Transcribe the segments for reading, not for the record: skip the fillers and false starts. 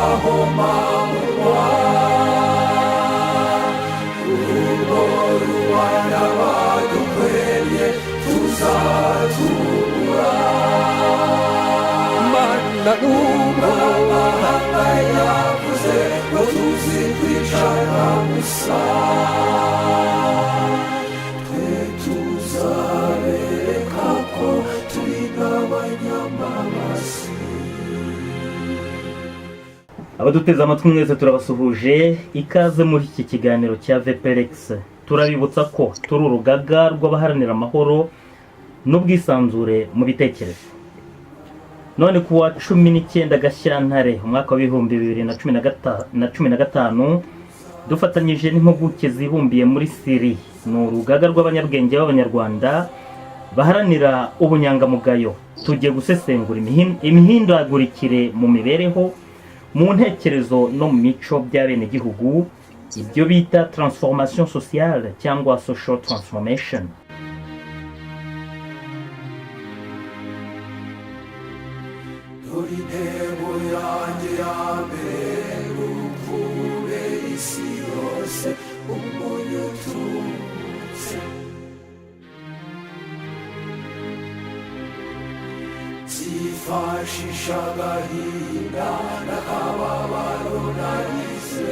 amahoma mu urwo rubanda badukwiriye tuzatubura mana n'ubwo amahanga yavuze ngo tuzi kwicara gusa twe tuzabereka ko turi n'abanyamabasi. Abaduteze amatwi mwese turabasuhuje, ikaze muri iki kiganiro cya VPRX. Turabibutsa ko turi urugaga rw'abaharanira amahoro n'ubwisanzure mu bitekerezo. None kuwa 19 Gashyantare umwaka wa 2015 dufatanyije n'impuguke zibumbiye muri Siri, ni urugaga rw'abanyabwenge b'abanyarwanda baharanira ubunyangamugayo. Tugiye gusesengura imihindagurikire mu mibereho, mu ntekerezo no mu mico by'abenegihugu, ibyo bita transformation sociale cyangwa social transformation. Intego yanjye ya mbere ukube isi yose umunyu ututse, zifashisha agahinda n'akababaro nagize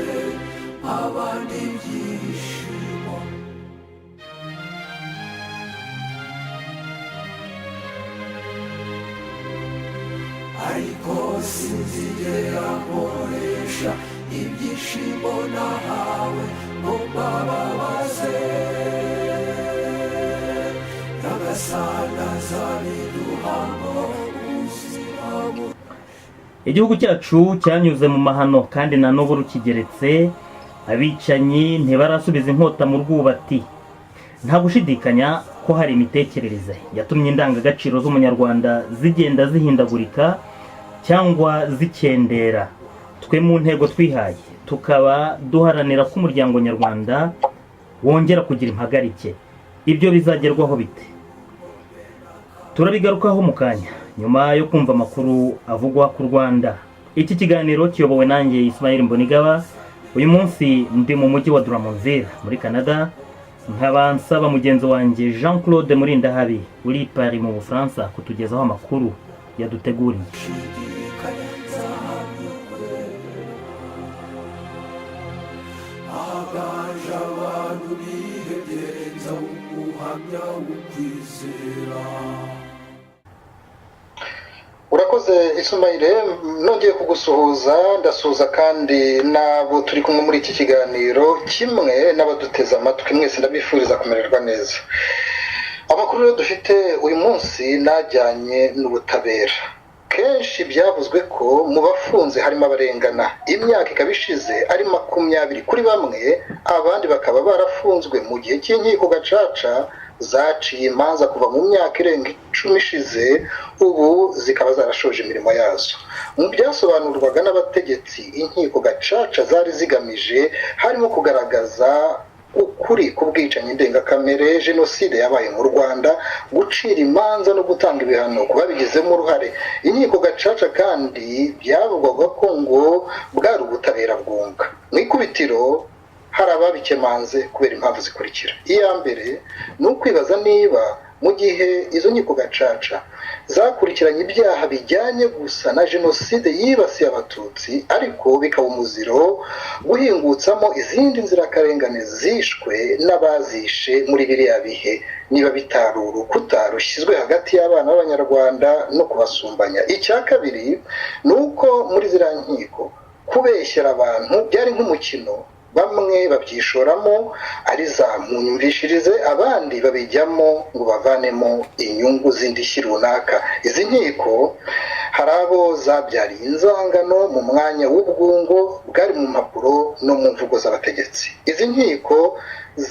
abandi ibyishimo. Ariko sinzigera nkoresha ibyishimo nahawe ngo mbababaze, Nyagasani azabiduhamo ubuzima. Igihugu cyacu cyanyuze mu mahano kandi na n'ubu rukigeretse. Abicanyi ntibarasubiza inkota mu rwubati. Nta gushidikanya ko hari imitekerereze yatumye indangagaciro z'umunyarwanda zigenda zihindagurika cyangwa zikendera. Twe mu ntego twihaye tukaba duharanira ko umuryango nyarwanda wongera kugira impagarike. Ibyo bizagerwaho bite? Turabigarukaho mu kanya nyuma yo kumva amakuru avugwa ku Rwanda. Iki kiganiro kiyobowe nanjye Ismail Mbonigaba. Uyu munsi ndi mu mujyi wa Drummondville muri Canada, nkaba nsaba mugenzi wanjye Jean-Claude Murindahabi uri Paris mu Bufaransa kutugezaho amakuru yaduteguriye. Urakoze Ismaile, nongeye kugusuhuza, ndasuhuza kandi nabo turi kumwe muri iki kiganiro, kimwe n'abaduteze amatwi mwese ndabifuriza kumererwa neza. Amakuru rero dufite uyu munsi najyanye n'ubutabera. Kenshi byavuzwe ko mu bafunze harimo abarengana, imyaka ikaba ishize ari 20 kuri bamwe, abandi bakaba barafunzwe mu gihe cy'inkiko gacaca zaciye imanza kuva mu myaka irenga 10 ishize, ubu zikaba zarashoje imirimo yazo. Mu byasobanurwaga n'abategetsi inkiko gacaca zari zigamije harimo kugaragaza ukuri ku bwicanyi ndengakamere, jenoside yabaye mu Rwanda, gucira imanza no gutanga ibihano ku babigizemo uruhare. Inkiko gacaca kandi byavugwaga ko ngo bwari ubutabera bwunga. Mu ikubitiro hari ababikemanze kubera impamvu zikurikira. Iya mbere ni ukwibaza niba mu gihe izo nkiko gacaca zakurikiranye ibyaha bijyanye gusa na jenoside yibasiye abatutsi, ariko bikaba umuziro guhingutsamo izindi nzirakarengane zishwe n'abazishe muri biriya bihe, niba bitaruru kutarushyizwe hagati y'abana b'abanyarwanda no kubasumbanya. Icya kabiri ni uko muri ziriya nkiko kubeshyera abantu byari nk'umukino, bamwe babyishoramo ari za munyumvishirize, abandi babijyamo ngo bavanemo inyungu z'indishyi runaka. Izi nkiko hari abo zabyariye inzangano mu mwanya w'ubwungo bwari mu mpapuro no mu mvugo z'abategetsi. Izi nkiko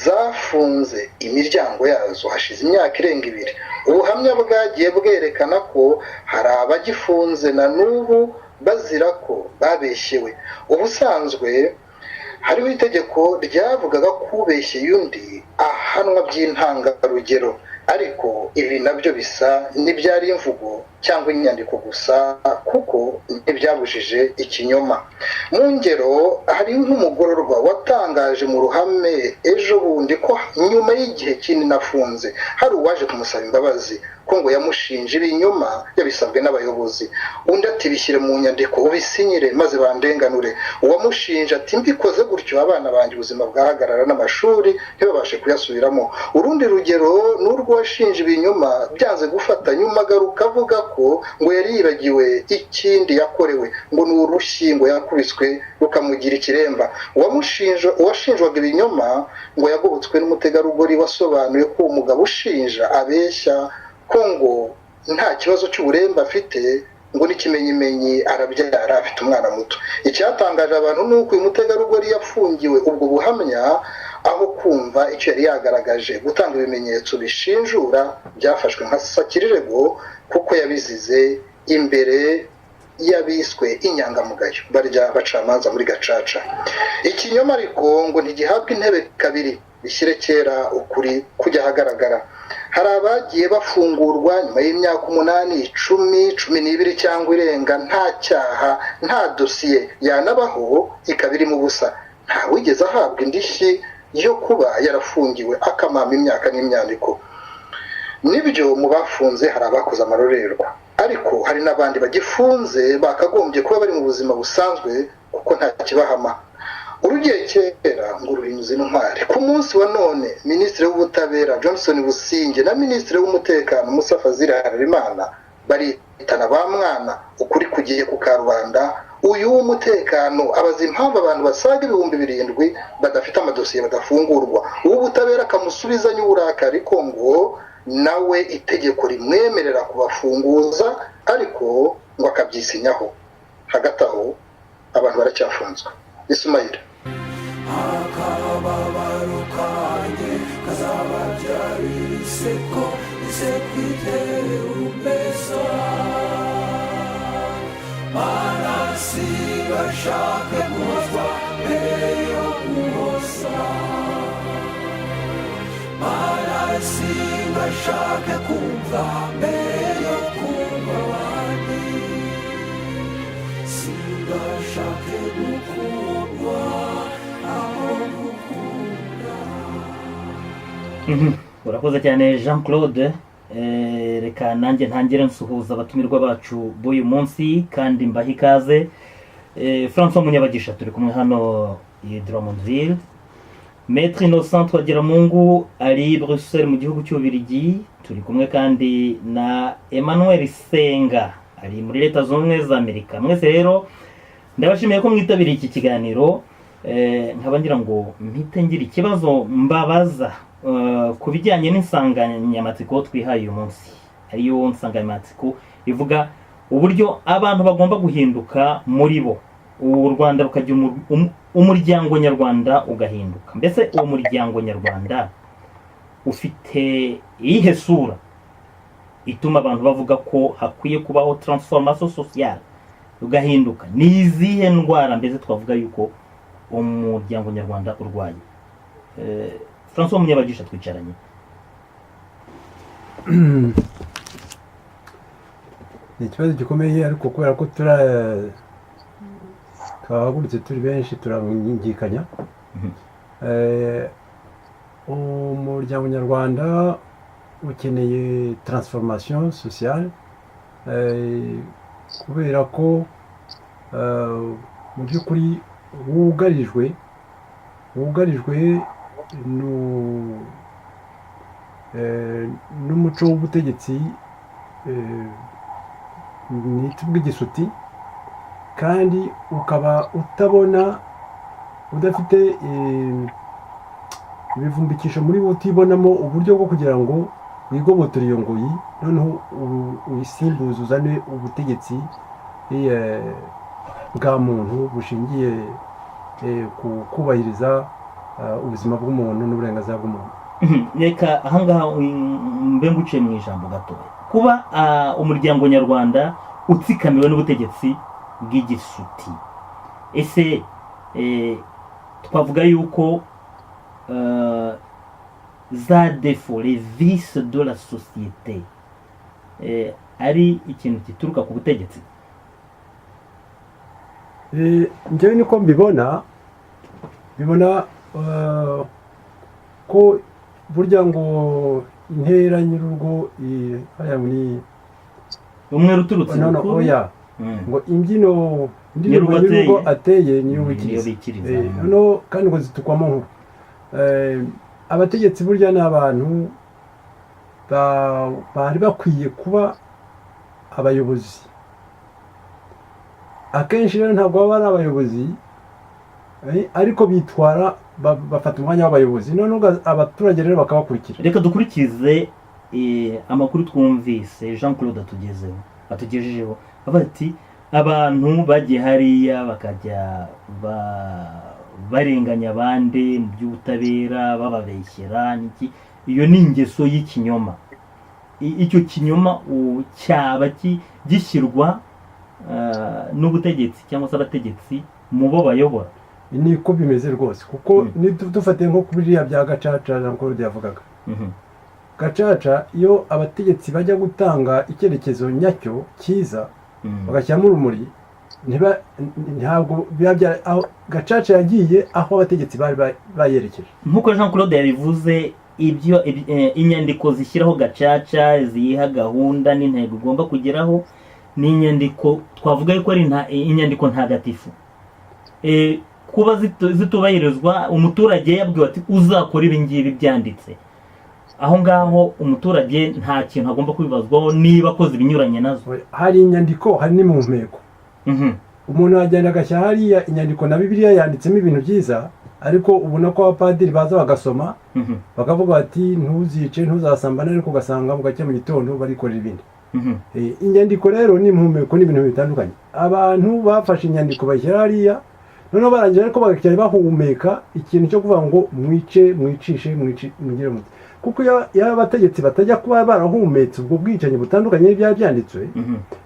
zafunze imiryango yazo hashize imyaka irenga 2. Ubuhamya bwagiye bwerekana ko hari abagifunze na n'ubu bazira ko babeshyewe. Ubusanzwe hariho itegeko ryavugaga kubeshyeye undi ahanwa by'intangarugero, ariko ibi nabyo bisa n'ibyari imvugo cyangwa inyandiko gusa kuko ntibyabujije ikinyoma. Mu ngero hari nk'umugororwa watangaje mu ruhame ejo bundi ko nyuma y'igihe kinini afunze hari uwaje kumusaba imbabazi ko ngo yamushinje ibinyoma yabisabwe n'abayobozi. Undi ati bishyire mu nyandiko ubisinyire maze bandenganure. Uwamushinje ati mbikoze gutyo abana banjye ubuzima bwahagarara n'amashuri ntibabashe kuyasubiramo. Urundi rugero n'urwashinje ibinyoma byanze gufata nyuma agaruka avuga ko ngo yari yibagiwe ikindi yakorewe ngo ni urushyingo yakubiswe rukamugira ikiremba. Uwashinjwaga ibinyoma ngo yagobotswe n'umutegarugori wasobanuye ko umugabo ushinja abeshya ko ngo nta kibazo cy'uburemba afite ngo n'ikimenyimenyi arabyara afite umwana muto. Icyatangaje abantu ni uko uyu mutegarugori yafungiwe ubwo buhamya aho kumva icyo yari yagaragaje gutanga ibimenyetso bishinjura byafashwe nka sakirirego kuko yabizize imbere y'abiswe inyangamugayo barya bacamanza muri gacaca. Ikinyoma ariko ngo ntigihabwa intebe kabiri bishyire kera ukuri kujya ahagaragara. Hari abagiye bafungurwa nyuma y'imyaka 8, 10, 12 cyangwa irenga nta cyaha nta dosiye yanabaho ikaba irimo ubusa. Nta wigeze ahabwa indishyi yo kuba yarafungiwe akamama imyaka n'imyandiko. Nibyo mu bafunze hari abakoze amarorerwa ariko hari n'abandi bagifunze bakagombye kuba bari mu buzima busanzwe kuko nta kibahama. Urugiye kera ngo ruhinyuze intwari. Ku munsi wa none Minisitiri w'Ubutabera Johnson Businge na Minisitiri w'Umutekano Musa Fazil Harerimana baritana ba mwana ukuri kugiye ku karubanda. Uyu w'umutekano abaza impamvu abantu basaga 7,000 badafite amadosiye badafungurwa. Uw'ubutabera akamusubizanya uburakari ko ngo nawe itegeko rimwemerera kubafunguza ariko ngo akabyisinyaho. Hagati aho abantu baracyafunzwe. Ismail akababaro kanjye kazababyarira iseko isekwitera umbesa manasi gashake guhozwa mbere yo guhoza manasi gashake kumva mbere yo kumva abandi sigashake gukundwa aho gukunda. urakoze cyane Jean Claude. Reka nanjye ntangire nsuhuza abatumirwa bacu b'uyu munsi kandi mbaha ikaze. François Munyabagisha turi kumwe hano i Drummondville. Maître Innocent Twagiramungu ari Bruxelles mu gihugu cy'Ububiligi. Turi kumwe kandi na Emmanuel Senga ari muri Leta Zunze Ubumwe za Amerika. Mwese rero ndabashimiye ko mwitabiriye iki kiganiro. Nkaba ngira ngo mpite ngira ikibazo mbabaza ku bijyanye n'insanganyamatsiko twihaye uyu munsi. Ariyo nsanganyamatsiko ivuga uburyo abantu bagomba guhinduka muri bo, u Rwanda rukajya umuryango nyarwanda ugahinduka. Mbese uwo muryango nyarwanda ufite iyihe sura ituma abantu bavuga ko hakwiye kubaho transformation sociale ugahinduka? Ni izihe ndwara mbese twavuga yuko umuryango nyarwanda urwaye? François Munyabagisha twicaranye. Ni ikibazo gikomeye ariko kubera ko twahagurutse turi benshi turabungikanya. Umuryango nyarwanda ukeneye transformation sociale kubera ko mu by'ukuri wugarijwe n'umuco w'ubutegetsi bw'igisuti, kandi ukaba udafite ibivumbikisho muri bo, utibonamo uburyo bwo kugira ngo wigobotore iyo ngoyi noneho uyisimbuze uzane ubutegetsi bwa muntu bushingiye ku kubahiriza ubuzima bw'umuntu n'uburenganzira bw'umuntu. Reka ahangaha mbe nguciye mu ijambo gato. Kuba umuryango nyarwanda utsikamiwe n'ubutegetsi bw'igisuti, ese twavuga yuko za défauts, les vices de la société ari ikintu gituruka ku butegetsi? njyewe niko mbibona ko burya ngo intera nyir'urugo hariya muri umwe ruturutse rukuru ngo imbyino indirimbo nyir'urugo ateye niyo wikiriza noneho kandi ngo zitukwamo nkuru. Abategetsi burya ni abantu bari bakwiye kuba abayobozi. Akenshi rero ntabwo baba ari abayobozi ariko bitwara bafata umwanya w'abayobozi noneho abaturage rero bakabakurikira. Reka dukurikize amakuru twumvise Jean Claude atugejejeho bati abantu bagiye hariya bakajya barenganya abandi mu by'ubutabera bababeshyera n'iki. Iyo ni ingeso y'ikinyoma. Icyo kinyoma cyaba gishyirwa n'ubutegetsi cyangwa se abategetsi mu bo bayobora. Niko bimeze rwose kuko dufatiye nko kuri biriya bya gacaca Jean Claude yavugaga. Gacaca iyo abategetsi bajya gutanga icyerekezo nyacyo cyiza bagashyiramo urumuri ntabwo biba aho gacaca yagiye aho abategetsi bari bayerekeje. Nk'uko Jean Claude yabivuze, ibyo inyandiko zishyiraho gacaca ziyiha gahunda n'intego igomba kugeraho ni inyandiko twavuga ko ari inyandiko ntagatifu. Kuba zitubahirizwa umuturage yabwiwe ati uzakora ibi ngibi byanditse, aho ngaho umuturage nta kintu agomba kwibazwaho niba akoze ibinyuranye nazo. Hari inyandiko hari n'impumeko. Umuntu agenda agashyira hariya inyandiko na Bibiliya yanditsemo ibintu byiza ariko ubona ko abapadiri baza bagasoma bakavuga bati ntuzice ntuzasambane ariko ugasanga bugacya mu gitondo barikorera ibindi. Inyandiko rero n'impumeko n'ibintu bitandukanye. Abantu bafashe inyandiko bashyira hariya noneho barangira ariko bagacyari bahumeka ikintu cyo kuvuga ngo mwicishe mugire muti. Kuko iyo abategetsi batajya kuba barahumetse ubwo bwicanyi butandukanye n'ibyari byanditswe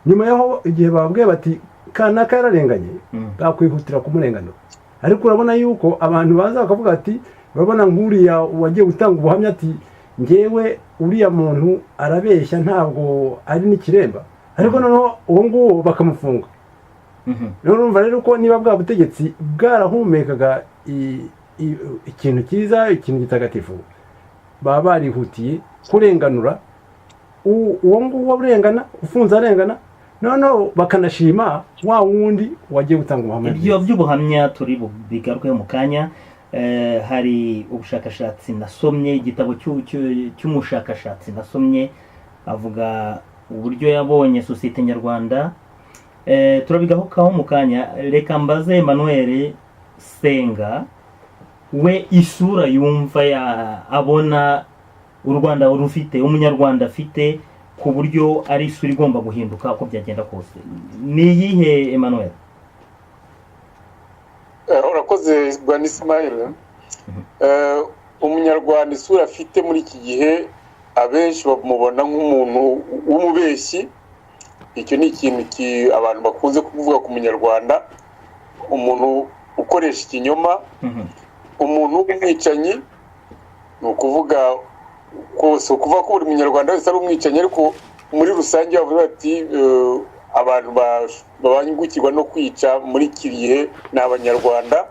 nyuma yaho igihe bababwiye bati kanaka yararenganye bakwihutira kumurenganura. Ariko urabona yuko abantu baza bakavuga ati urabona nk'uriya wagiye gutanga ubuhamya ati ngewe uriya muntu arabeshya ntabwo ari n'ikiremba ariko noneho uwo nguwo bakamufunga. Urumva rero ko niba bwa butegetsi bwarahumekaga ikintu cyiza ikintu gitagatifu baba barihutiye kurenganura uwo nguwo urengana ufunze arengana noneho bakanashima wa wundi wagiye gutanga ubuhamya. Ibyo by'ubuhamya turi bigarukeho mu kanya. Hari ubushakashatsi nasomye, igitabo cy'umushakashatsi nasomye avuga uburyo yabonye sosiyete nyarwanda. Turabigarukaho mu kanya. Reka mbaze Emmanuel Senga we isura yumva abona u Rwanda rufite umunyarwanda afite ku buryo ari isura igomba guhinduka uko byagenda kose. Ni iyihe Emmanuel? Urakoze Bwana Ismail. Umunyarwanda isura afite muri iki gihe abenshi bamubona nk'umuntu w'umubeshyi. Icyo ni ikintu abantu bakunze kuvuga ku munyarwanda, umuntu ukoresha ikinyoma, umuntu w'umwicanyi. Ni ukuvuga ko buri munyarwanda wese ari umwicanyi ariko muri rusange bavuga bati abantu babangukirwa no kwica muri iki gihe ni abanyarwanda.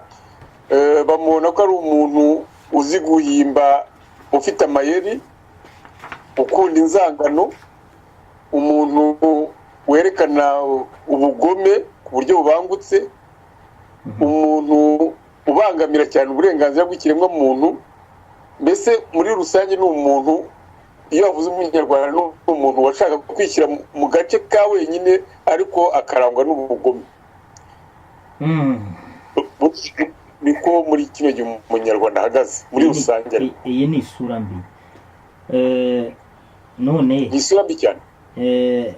Bamubona ko ari umuntu uzi guhimba, ufite amayeri, ukunda inzangano, umuntu werekana ubugome ku buryo bubangutse, umuntu ubangamira cyane uburenganzira bw'ikiremwamuntu. Mbese muri rusange ni umuntu, iyo bavuze umunyarwanda ni umuntu washaka kwishyira mu gace ka wenyine ariko akarangwa n'ubugome. Niko muri kino gihe umunyarwanda ahagaze muri rusange. Iyi ni isura mbi. None isura mbi cyane.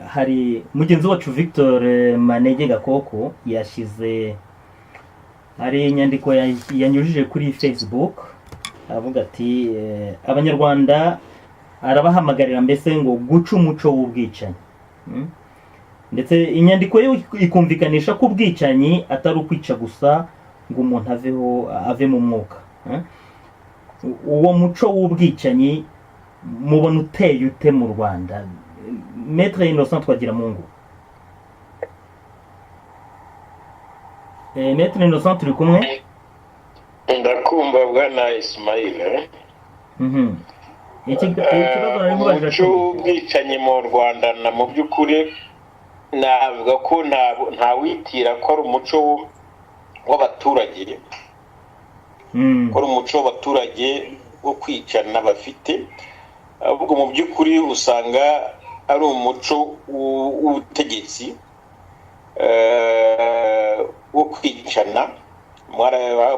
Hari mugenzi wacu Victor Manege Gakoko yashyize hari inyandiko yanyujije kuri Facebook avuga ati abanyarwanda arabahamagarira mbese ngo guca umuco w'ubwicanyi. Ndetse inyandiko yo ikumvikanisha ko ubwicanyi atari ukwica gusa ngo umuntu ave mu mwuka. Uwo muco w'ubwicanyi mubona uteye ute mu Rwanda? Maître Innocent Twagiramungu. Maître Innocent turi kumwe? Ndakumva bwana Ismail. Ikibazo nari mubajije umuco ubwicanyi mu Rwanda na mu by'ukuri navuga ko nta witira ko ari umuco w'abaturage. Ko ari umuco w'abaturage wo kwicana bafite, ahubwo mu by'ukuri usanga ari umuco w'ubutegetsi wo kwicana.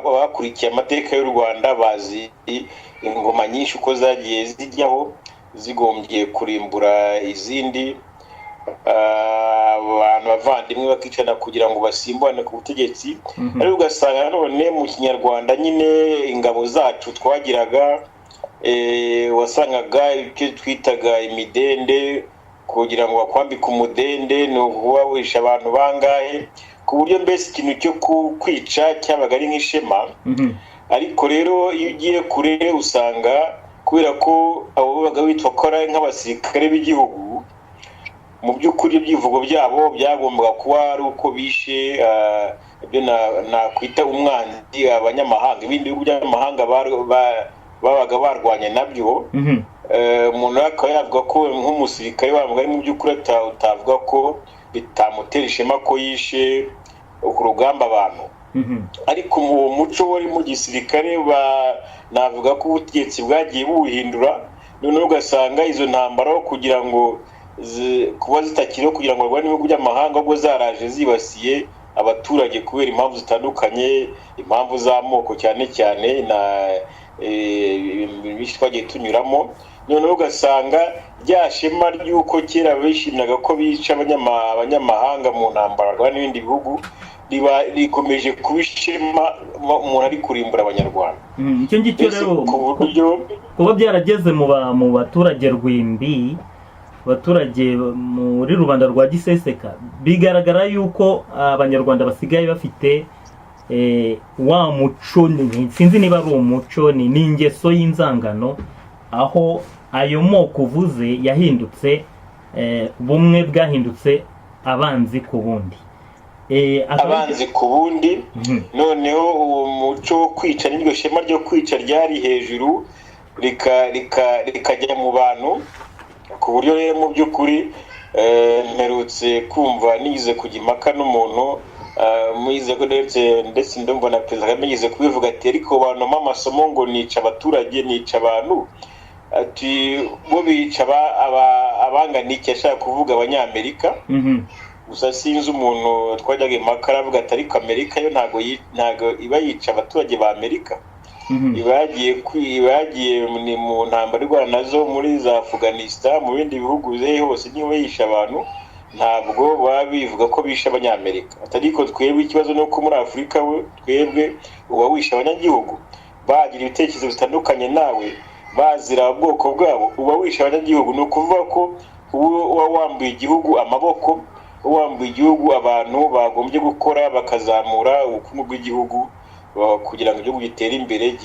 Bakurikiye amateka y'u Rwanda bazi ingoma nyinshi uko zagiye zijyaho zigombye kurimbura izindi, abantu bavandimwe bakicana kugira ngo basimbane ku butegetsi. Ariko ugasanga none mu kinyarwanda nyine ingabo zacu twagiraga wasangaga ibyo twitaga imidende, kugira ngo bakwambike umudende ni ukuba wisha abantu bangahe, ku buryo mbese ikintu cyo kwica cyabaga ari nk'ishema. Ariko rero iyo ugiye kure usanga kubera ko abo babaga bitwa ko ari nk'abasirikare b'igihugu, mu by'ukuri ibyivugo byabo byagombaga kuba ari uko bishe ibyo nakwita umwanzi, abanyamahanga, ibindi bihugu by'amahanga babaga barwanya nabyo. Umuntu akaba yavuga ko nk'umusirikare wabo ari mu by'ukuri utavuga ko bitamutera ishema ko yishe ku rugamba abantu. Ariko mu muco wari mu gisirikare navuga ko ubutegetsi bwagiye buhindura, noneho ugasanga izo ntambara kugira ngo kuba zitakiriho kugira ngo barwane n'ibihugu by'amahanga, ubwo zaraje zibasiye abaturage kubera impamvu zitandukanye, impamvu z'amoko cyane cyane na ibintu twagiye tunyuramo. Noneho ugasanga rya shema ry'uko kera bishimiraga ko bica abanyamahanga mu ntambara n'ibindi bihugu rikomeje kuba ishema umuntu ari kurimbura abanyarwanda. Icyo ngicyo rero kuba byarageze mu baturage rwimbi, abaturage muri rubanda rwa giseseka, bigaragara yuko abanyarwanda basigaye bafite wa muco, sinzi niba ari umuco, ni ingeso y'inzangano, aho ayo moko uvuze yahindutse, bumwe bwahindutse abanzi ku bundi, abanzi ku bundi. Noneho uwo muco wo kwica n'iryo shema ryo kwica ryari hejuru rikajya mu bantu, ku buryo rero mu by'ukuri mperutse kumva nize kujya impaka n'umuntu muyize ko ndetse ndumva na Perezida Kagame yize kubivuga ati ariko banoma amasomo ngo nica abaturage, nica abantu, ati bo bica abangana iki, ashaka kuvuga abanyamerika. Gusa sinzi umuntu twajyaga impaka aravuga ati ariko Amerika yo ntago iba yica abaturage ba Amerika, ibagiye ni mu ntambara irwana nazo muri za Afghanistan, mu bindi bihugu hose niwe yisha abantu, ntabwo baba bivuga ko bisha abanyamerika. Ariko twebwe ikibazo ni uko muri Afurika twebwe uba wisha abanyagihugu, bagira ibitekerezo bitandukanye nawe, bazira ubwoko bwabo, uba wisha abanyagihugu. Ni ukuvuga ko uba wambuye igihugu amaboko, wambuye igihugu abantu bagombye gukora bakazamura ubukungu bw'igihugu kugira ngo igihugu gitere imbere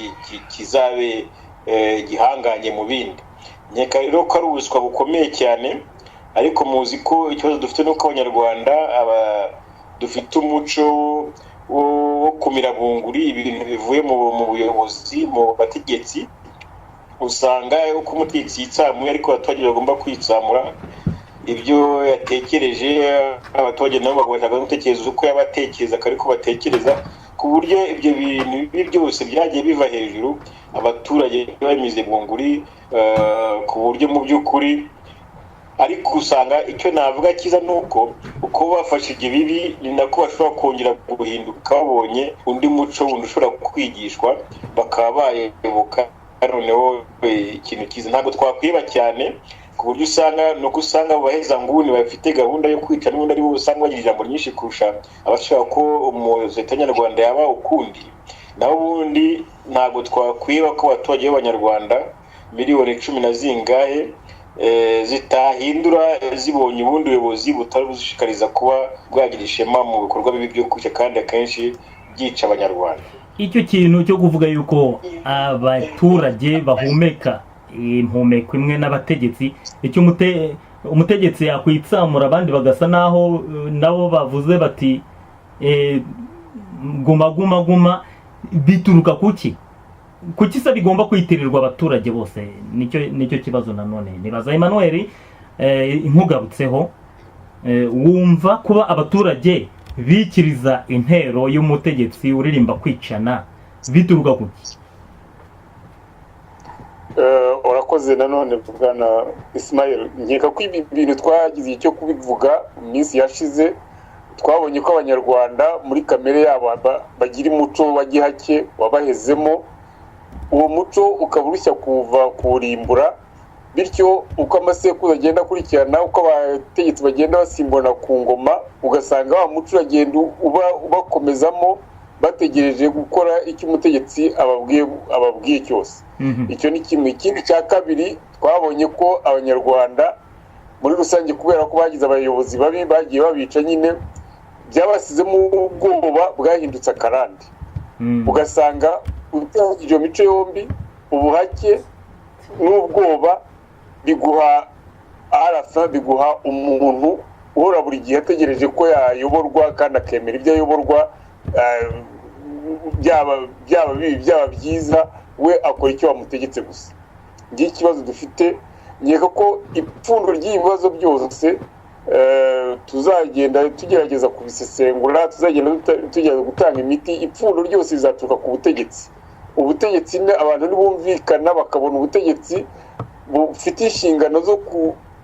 kizabe gihanganye mu bindi. Nkeka rero ko ari ubuswa bukomeye cyane, ariko muzi ko ikibazo dufite nuko abanyarwanda dufite umuco wo kumira bunguri ibintu bivuye mu buyobozi, mu bategetsi. Usanga uko umutegetsi yitsamuye ariko abaturage bagomba kwitsamura ibyo yatekereje, abaturage nabo bagomba gutekereza uko yabatekereza ariko batekereza, ku buryo ibyo bintu byose byagiye biva hejuru, abaturage bamize bunguri ku buryo mu by'ukuri. Ariko usanga icyo navuga cyiza nuko uko bafashe ibyo bibi ni nako bashobora kongera guhinduka, babonye undi muco wundi ushobora kwigishwa bakaba bayoboka. Noneho ikintu cyiza ntabwo twakwiba cyane, ku buryo usanga nuko usanga baheza nguni bafite gahunda yo kwica, n'ubundi ari bo usanga bagira ijambo ryinshi kurusha abashaka ko umuyobozi nyarwanda yaba ukundi. Naho ubundi ntabwo twakwiba ko abaturage b'abanyarwanda miliyoni 10 na zingahe zitahindura zibonye ubundi ubuyobozi butari bushishikariza kuba bwagira ishema mu bikorwa bibi byo kwica kandi akenshi byica abanyarwanda. Icyo kintu cyo kuvuga yuko abaturage bahumeka impumeko imwe n'abategetsi, icyo umutegetsi yakwitsamura abandi bagasa naho nabo bavuze bati guma guma guma, bituruka kuki se bigomba kwitirirwa abaturage bose? Nicyo kibazo nanone nibaza. Emmanuel, inkugarutseho, wumva kuba abaturage bikiriza intero y'umutegetsi uririmba kwicana bituruka kuki? Urakoze nanone bwana Ismail. Nkeka ko ibi bintu twagize icyo kubivuga mu minsi yashize. Twabonye ko abanyarwanda muri kamere yabo bagira umuco wa gihake wabahezemo, uwo muco ukaba urushya kuva kuwurimbura, bityo uko amasekuruza agenda akurikirana, uko abategetsi bagenda basimbona ku ngoma, ugasanga wa muco uragenda ubakomezamo bategereje gukora icyo umutegetsi ababwiye cyose. Icyo ni kimwe. Ikindi cya kabiri, twabonye ko abanyarwanda muri rusange kubera ko bagize abayobozi babi bagiye babica nyine, byabasizemo ubwoba bwahindutse akarande. Ugasanga iyo mico yombi, ubuhake n'ubwoba, biguha arafa, biguha umuntu uhora buri gihe ategereje ko yayoborwa kandi akemera ibyo ayoborwa, byaba bibi byaba byiza, we akora icyo bamutegetse gusa. Ngiye ikibazo dufite, nkeka ko ipfundo ry'ibibazo byose tuzagenda tugerageza kubisesengura, tuzagenda tugeza gutanga imiti. Ipfundo ryose rizaturuka ku butegetsi. Ubutegetsi abantu nibumvikana bakabona ubutegetsi bufite inshingano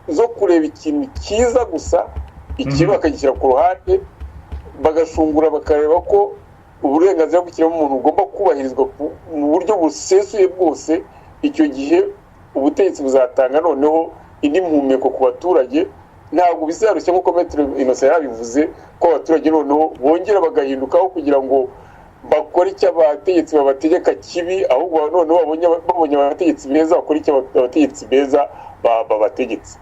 zo kureba ikintu cyiza gusa, ikibi bakagishyira ku ruhande, bagashungura bakareba ko uburenganzira bw'ikiremwamuntu bugomba kubahirizwa mu buryo busesuye bwose. Icyo gihe ubutegetsi buzatanga noneho indi mpumeko ku baturage. Ntabwo bizarushya nk'uko Maître Innocent yabivuze ko abaturage noneho bongera bagahindukaho kugira ngo bakora icyo abategetsi babategeka kibi, ahubwo noneho babonye abategetsi beza bakora icyo abategetsi beza babategetse.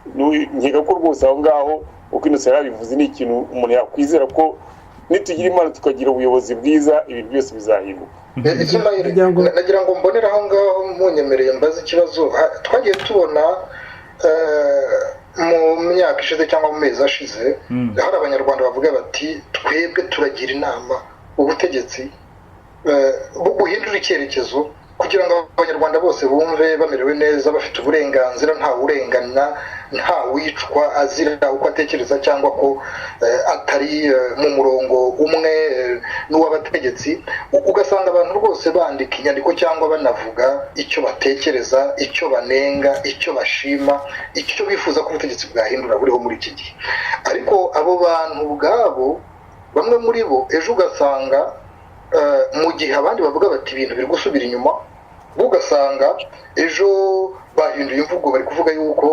Nkeka ko rwose aho ngaho uko Innocent yabivuze ni ikintu umuntu yakwizera ko nitugira imana tukagira ubuyobozi bwiza, ibintu byose bizahinduka. nagira ngo mbonere aho ngaho munyemereye mbaze ikibazo. Twagiye tubona mu myaka ishize cyangwa mu mezi ashize hari abanyarwanda bavuga bati twebwe turagira inama ubutegetsi buhindura icyerekezo kugira ngo abanyarwanda bose bumve bamerewe neza, bafite uburenganzira, nta urengana, nta wicwa azira uko atekereza cyangwa ko atari mu murongo umwe n'uw'abategetsi. Ugasanga abantu rwose bandika inyandiko cyangwa banavuga icyo batekereza, icyo banenga, icyo bashima, icyo bifuza ko ubutegetsi bwahindura buriho muri iki gihe. Ariko abo bantu ubwabo, bamwe muri bo ejo ugasanga mu gihe abandi bavuga bati ibintu biri gusubira inyuma, ugasanga ejo bahinduye imvugo, bari kuvuga yuko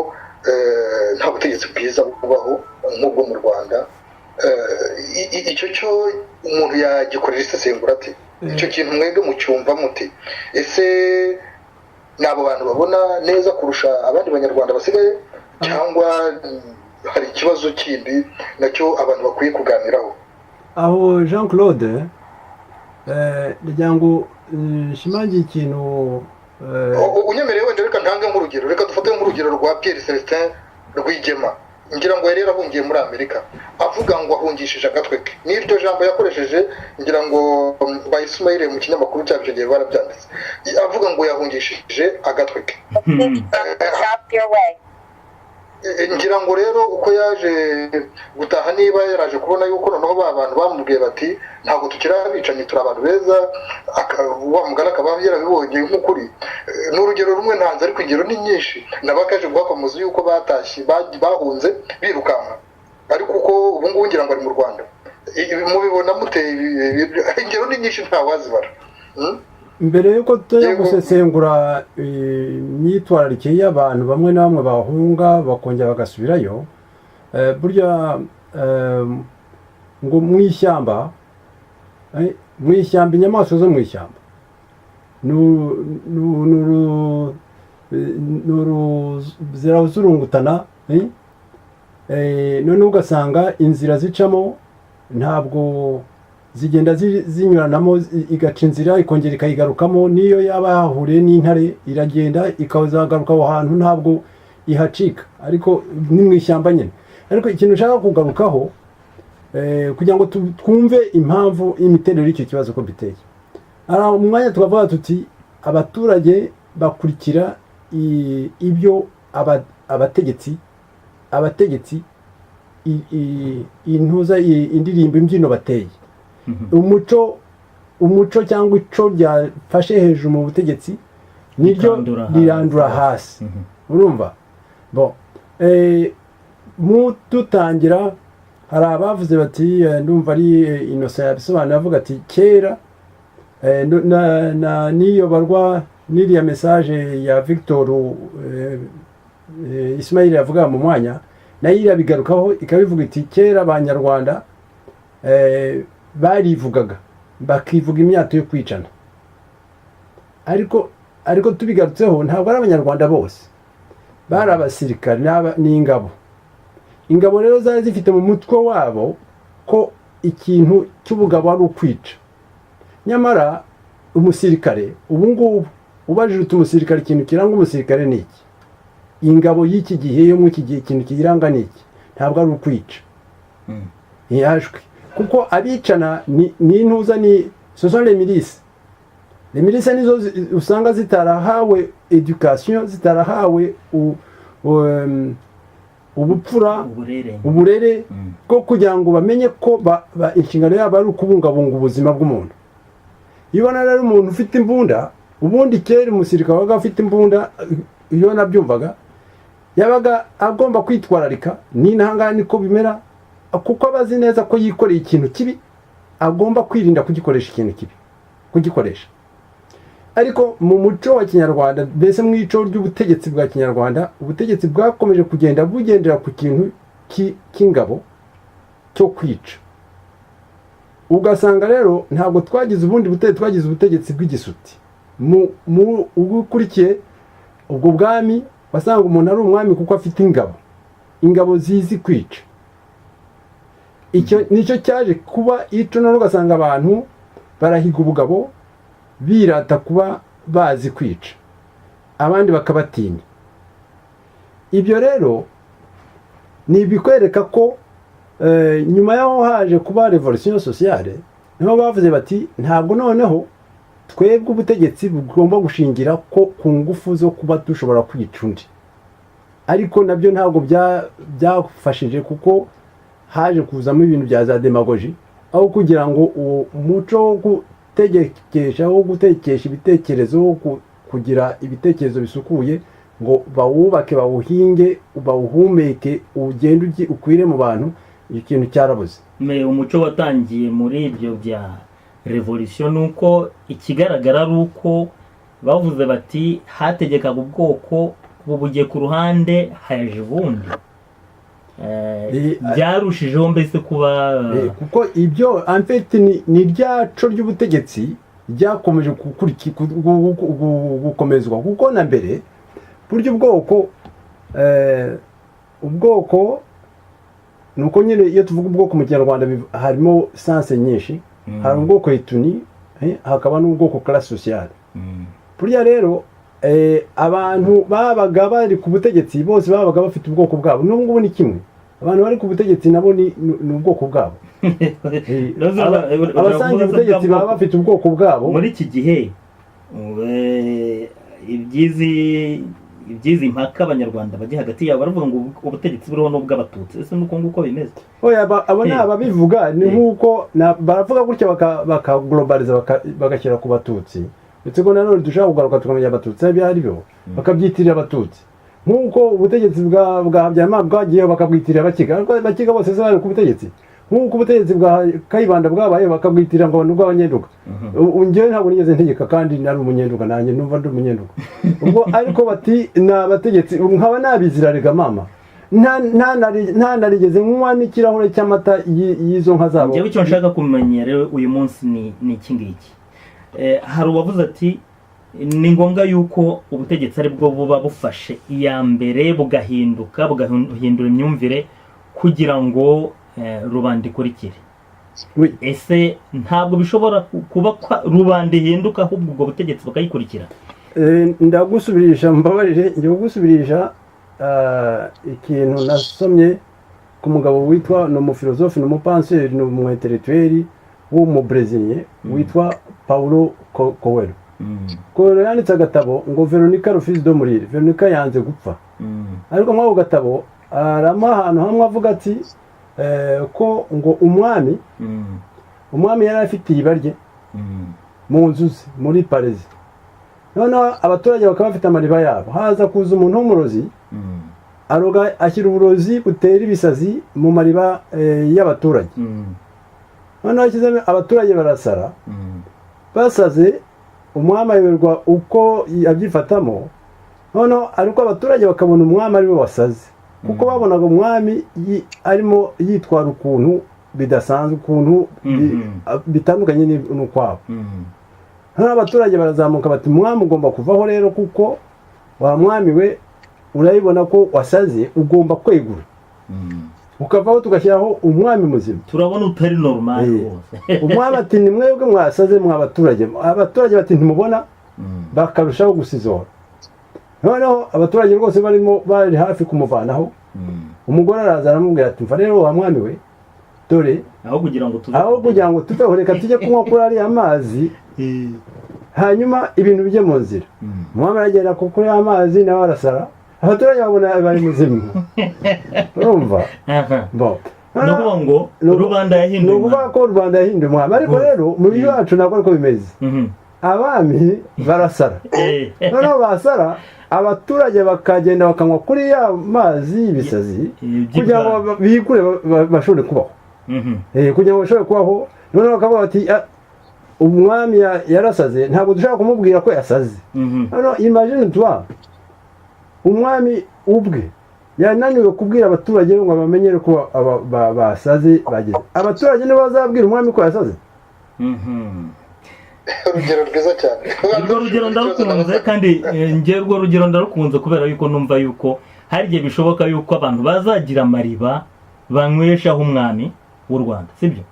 nta butegetsi bwiza bubaho nk'ubwo mu Rwanda. Icyo cyo umuntu yagikorera isesengura ati icyo kintu mwebwe mucyumva muti? Ese ni abo bantu babona neza kurusha abandi banyarwanda basigaye, cyangwa hari ikibazo kindi nacyo abantu bakwiye kuganiraho? Aho Jean Claude ryango shimangi ikintu unyemereye wenda reka ntange nk'urugero, reka dufate nk'urugero rwa Pierre Celestin Rwigema. Ngira ngo yari yarahungiye muri Amerika, avuga ngo ahungishije agatwe ke. N'iryo jambo yakoresheje ngira ngo ba Ismail mu kinyamakuru cyabo icyo gihe barabyanditse, avuga ngo yahungishije agatwe ke. Ngira ngo rero uko yaje gutaha, niba yaraje kubona yuko noneho ba bantu bamubwiye bati ntabwo tukiri abicanyi, turi abantu beza, wa mugana akaba yarabibonye nk'ukuri. N'urugero rumwe ntanze, ariko ingero ni nyinshi. Nabakaje guhakomoza yuko batashye bahunze birukanka, ariko uko ubu ngubu ngira ngo ari mu Rwanda. Mubibona muteye ingero ni nyinshi ntawazibara. Mbere yuko tujya gusesengura imyitwararike y'abantu bamwe na bamwe bahunga bakongera bagasubirayo, burya ngo mu ishyamba inyamaswa zo mu ishyamba zirazurungutana, none ugasanga inzira zicamo ntabwo zigenda zinyuranamo, igaca inzira ikongera ikayigarukamo. Niyo yaba yahuriye n'intare iragenda ikazagaruka aho hantu, ihacika ariko ni mu ishyamba nyine. Ariko ikintu ushaka kugarukaho kugira ngo twumve impamvu y'imiterere y'icyo kibazo ko biteye. Mu mwanya tukavuga tuti abaturage bakurikira ibyo abategetsi intuza indirimbo imbyino bateye. Umuco cyangwa ico ryafashe hejuru mu butegetsi niryo rirandura hasi. Urumva? Bon, mu tutangira hari abavuze bati ndumva ari Innocent yabisobanura avuga ati kera niyo barwa n'iriya message ya Victor Ismail yavuga mu mwanya nayo irabigarukaho ikabivuga iti kera abanyarwanda barivugaga bakivuga imyato yo kwicana. Ariko tubigarutseho ntabwo ari abanyarwanda bose, bari abasirikare n'ingabo. Ingabo rero zari zifite mu mutwe wabo ko ikintu cy'ubugabo ari ukwica. Nyamara umusirikare ubu ngubu ubajije umusirikare ikintu kiranga umusirikare ni iki? Ingabo y'iki gihe yo mu iki gihe ikintu kiranga ni iki? Ntabwo ari ukwica. Yashwe kuko abicana ni intuza ni ce sont les milices. Les milices nizo usanga zitarahawe education, zitarahawe ubupfura uburere bwo kugira ngo bamenye ko inshingano yabo ari ukubungabunga ubuzima bw'umuntu. Ibona rero umuntu ufite imbunda, ubundi kera umusirikare waga afite imbunda, iyo nabyumvaga yabaga agomba kwitwararika n'intangane niko bimera, kuko abazi neza ko yikoreye ikintu kibi agomba kwirinda kugikoresha ikintu kibi kugikoresha. Ariko mu muco wa Kinyarwanda, mbese mu ico ry'ubutegetsi bwa Kinyarwanda, ubutegetsi bwakomeje kugenda bugendera ku kintu k'ingabo cyo kwica. Ugasanga rero ntabwo twagize ubutegetsi bw'igisuti. Mu ugukurikiye ubwo bwami wasanga umuntu ari umwami kuko afite ingabo zizi kwica. Icyo nicyo cyaje kuba ico none ugasanga abantu barahiga ubugabo birata kuba bazi kwica, abandi bakabatinya. Ibyo rero ni bikwereka ko nyuma yaho haje kuba revolution sociale, niho bavuze bati ntabwo noneho twebwe ubutegetsi bugomba gushingira ko ku ngufu zo kuba dushobora kwica undi. Ariko nabyo ntabwo byafashije kuko haje kuzamo ibintu bya za demagogie, aho kugira ngo umuco wo gutekesha ibitekerezo, kugira ibitekerezo bisukuye ngo bawubake, bawuhinge, bawuhumeke, ugende ukwire mu bantu, ikintu cyarabuze. Umuco watangiye muri ibyo bya revolution nuko ikigaragara ari uko bavuze bati hategekaga ubwoko bubugiye ku ruhande haje ubundi. Byarushijeho mbese kuba kuko ibyo en fait ni ryaco ry'ubutegetsi ryakomeje gukomezwa, kuko na mbere buryo ubwoko nuko nyine iyo tuvuga ubwoko mu Kinyarwanda harimo sense nyinshi. Hari ubwoko etuni, hakaba n'ubwoko classe sociale. Burya rero abantu babaga bari ku butegetsi bose babaga bafite ubwoko bwabo. N'ubwo ni kimwe, abantu bari ku butegetsi nabo ni ubwoko bwabo. Abasangiye ubutegetsi baba bafite ubwoko bwabo. Muri iki gihe ibyizi impaka abanyarwanda bajye hagati yabo baravuga ngo ubutegetsi buriho n'ubw'abatutsi. Ese nuko nguko bimeze? Oya, abo ni ababivuga, ni nkuko baravuga gutya bakaglobaliza bagashyira ku batutsi. Ndetse ko nanone dushaka kugaruka tukamenya abatutsi ari byo bakabyitirira abatutsi, nkuko ubutegetsi bwa Habyarimana bwagiye bakabwitirira abakiga bose se bari ku butegetsi, nkuko ubutegetsi bwa Kayibanda bwabaye bakabwitirira ngo nubwo abanyenduga. Njyewe ntabwo nigeze ntegeka kandi nari umunyenduga, nanjye numva ndi umunyenduga. Ubwo ariko bati n'abategetsi nkaba nabizirarega mama, nta narigeze nkwa n'ikirahure cy'amata y'izo nka zabo. Njyewe icyo nshaka kumenya rero uyu munsi ni iki ngiki. Hari uwavuze ati ni ngombwa yuko ubutegetsi ari bwo buba bufashe iya mbere bugahindura imyumvire kugira ngo rubanda ikurikire. Ese ntabwo bishobora kuba rubanda ihinduka ahubwo ubwo butegetsi bakayikurikira? Ndagusubirisha, mbabarire, njye kugusubirisha ikintu nasomye ku mugabo witwa ni umufilozofe ni umupanseri ni umuintellectuel w'umubreziliye witwa Paulo Coelho. Coelho yanditse agatabo ngo Veronica Refuse de mourir, Veronica yanze gupfa. Ariko mwako gatabo arama ahantu hamwe avuga ati ko ngo umwami yari afite iriba rye mu nzuzi muri Paris. Noneho abaturage bakaba bafite amariba yabo, haza kuza umuntu w'umurozi aroga ashyira uburozi butera ibisazi mu mariba y'abaturage. Noneho ashyizemo abaturage barasara, basaze umwami ayoberwa uko abyifatamo. Noneho ariko abaturage bakabona umwami ari we wasaze, kuko babonaga umwami arimo yitwara ukuntu bidasanzwe, ukuntu bitandukanye n'ukwabo. Hano abaturage barazamuka bati umwami ugomba kuvaho rero, kuko wa mwami we urabibona ko wasaze, ugomba kwegura ukavaho tugashyiraho umwami muzima. Turabona utari normal rwose. Umwami ati ni mwebwe mwasaze mwa abaturage. Abaturage bati ntimubona, bakarushaho gusizora. Noneho abaturage rwose bari hafi kumuvanaho. Umugore araza aramubwira ati mva rero wa mwami we, dore aho kugira ngo tuveho reka tujye kunywa kuri ariya mazi, hanyuma ibintu bijye mu nzira. Umwami aragenda kuri ya mazi nawe arasara, abaturage babona bari muzima. Urumva? Nukuvuga ngo rubanda yahinduye. Nukuvuga ko rubanda yahinduye umwami. Ariko rero mu bihe wacu ntabwo ariko bimeze. Abami barasara. Noneho basara, abaturage bakagenda bakanywa kuri ya mazi y'ibisazi kugira ngo bikure bashobore kubaho. Kugira ngo bashobore kubaho. Noneho bakavuga bati umwami yarasaze, ntabwo dushaka kumubwira ko yasaze. Noneho imagine toi, umwami ubwe yananiwe kubwira abaturage ngo bamenyere ko basaze bageze. Abaturage nibo bazabwira umwami ko yasaze. Urugero rwiza cyane. Urwo rugero ndarukunze, kandi ngiye urwo rugero ndarukunze kubera yuko numva yuko hari igihe bishoboka yuko abantu bazagira amariba banyweshaho umwami w'u Rwanda, sibyo?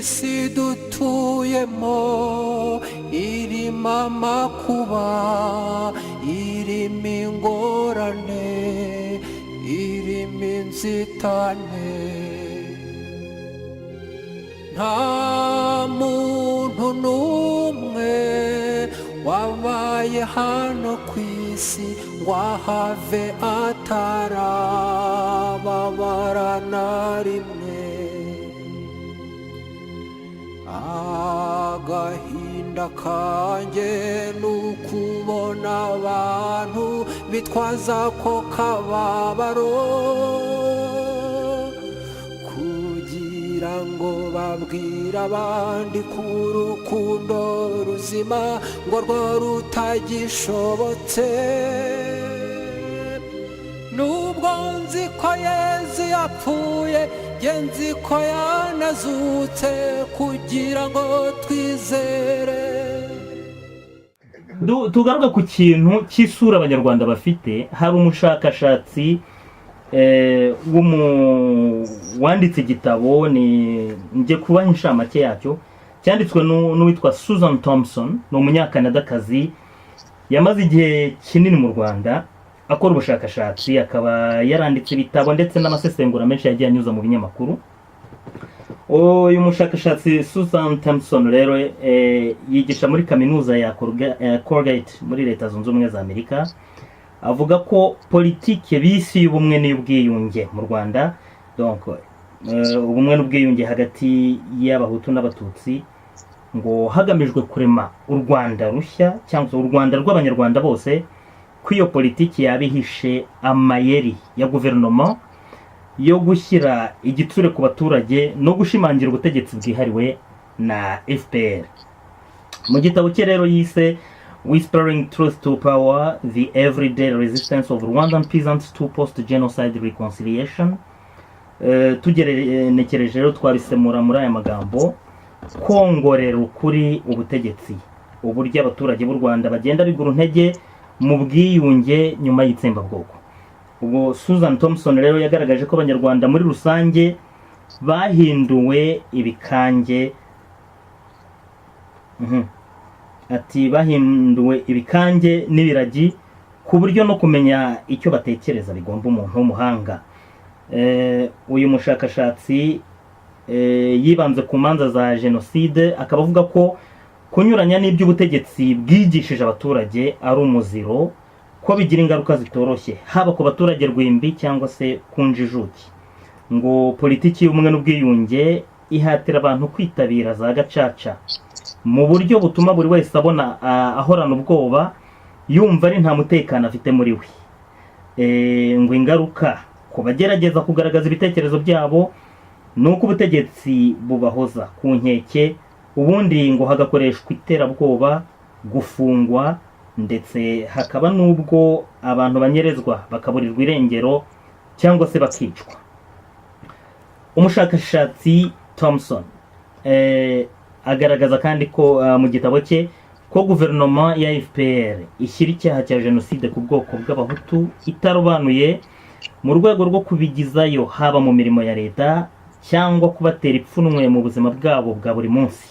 isi dutuyemo irimo amakuba, irimo ingorane, irimo inzitane. Nta muntu n'umwe wabaye hano ku isi ngo ahave atarababara na rimwe. Agahinda kanjye n'ukubona abantu bitwaza ko kababaro kugira ngo babwire abandi ko urukundo ruzima ngo rwo rutagishobotse. Nubwo nzi ko Yesu yapfuye, nzi ko yanazutse kugira ngo twizere. Tugaruka ku kintu cy'isura abanyarwanda bafite. Hari umushakashatsi wanditse igitabo, njye kubaha inshamake yacyo, cyanditswe n'uwitwa Susan Thompson, ni umunyakanadakazi. Yamaze igihe kinini mu Rwanda akora ubushakashatsi, akaba yaranditse ibitabo ndetse n'amasesengura menshi yagiye anyuza mu binyamakuru. Uyu mushakashatsi Susan Thompson rero yigisha muri kaminuza ya Colgate muri Leta Zunze Ubumwe za Amerika. Avuga ko politike bisi y'ubumwe n'ubwiyunge mu Rwanda, donc ubumwe n'ubwiyunge hagati y'abahutu n'abatutsi, ngo hagamijwe kurema u Rwanda rushya cyangwa u Rwanda rw'abanyarwanda bose, ko iyo politiki yabihishe amayeri ya guverinoma yo gushyira igitsure ku baturage no gushimangira ubutegetsi bwihariwe na FPR. Mu gitabo cye rero yise Whispering Truth to Power, the Everyday Resistance of Rwandan Peasants to Post-Genocide Reconciliation. Tugerekereje rero twabisemura muri aya magambo, kongorera ukuri ubutegetsi, uburyo abaturage b'u Rwanda bagenda bigura intege mu bwiyunge nyuma y'itsembabwoko. Ubwo Susan Thompson rero yagaragaje ko abanyarwanda muri rusange bahinduwe ibikange, ati bahinduwe ibikange n'ibiragi ku buryo no kumenya icyo batekereza bigomba umuntu w'umuhanga. Uyu mushakashatsi yibanze ku manza za jenoside, akaba avuga ko kunyuranya n'iby'ubutegetsi bwigishije abaturage ari umuziro, ko bigira ingaruka zitoroshye haba ku baturage rwimbi cyangwa se ku njijuki. Ngo politiki y'ubumwe n'ubwiyunge ihatira abantu kwitabira za gacaca mu buryo butuma buri wese abona ahorana ubwoba, yumva ari nta mutekano afite muri we. Ngo ingaruka ku bagerageza kugaragaza ibitekerezo byabo ni uko ubutegetsi bubahoza ku nkeke, ubundi ngo hagakoreshwa iterabwoba, gufungwa, ndetse hakaba n'ubwo abantu banyerezwa bakaburirwa irengero cyangwa se bakicwa. Umushakashatsi Thompson agaragaza kandi ko mu gitabo cye ko guverinoma ya FPR ishyira icyaha cya jenoside ku bwoko bw'abahutu itarobanuye mu rwego rwo kubigizayo, haba mu mirimo ya leta cyangwa kubatera ipfunwe mu buzima bwabo bwa buri munsi.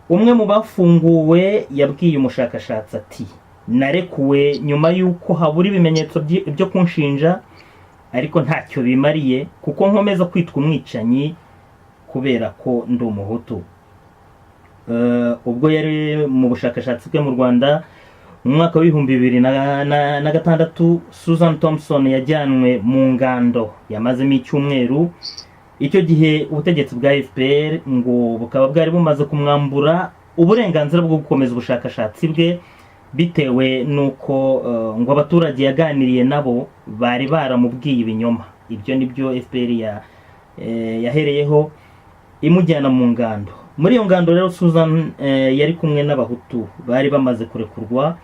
Umwe mu bafunguwe yabwiye umushakashatsi ati, narekuwe nyuma y'uko habura ibimenyetso byo kunshinja, ariko ntacyo bimariye kuko nkomeza kwitwa umwicanyi kubera ko ndi umuhutu. Ubwo yari mu bushakashatsi bwe mu Rwanda mu mwaka w'ibihumbi 2006, Susan Thompson yajyanwe mu ngando yamazemo icyumweru. Icyo gihe ubutegetsi bwa FPR ngo bukaba bwari bumaze kumwambura uburenganzira bwo gukomeza ubushakashatsi bwe, bitewe nuko ngo abaturage yaganiriye nabo bari baramubwiye ibinyoma. Ibyo nibyo FPR yahereyeho imujyana mu ngando. Muri iyo ngando rero Susan yari kumwe n'abahutu bari bamaze kurekurwa,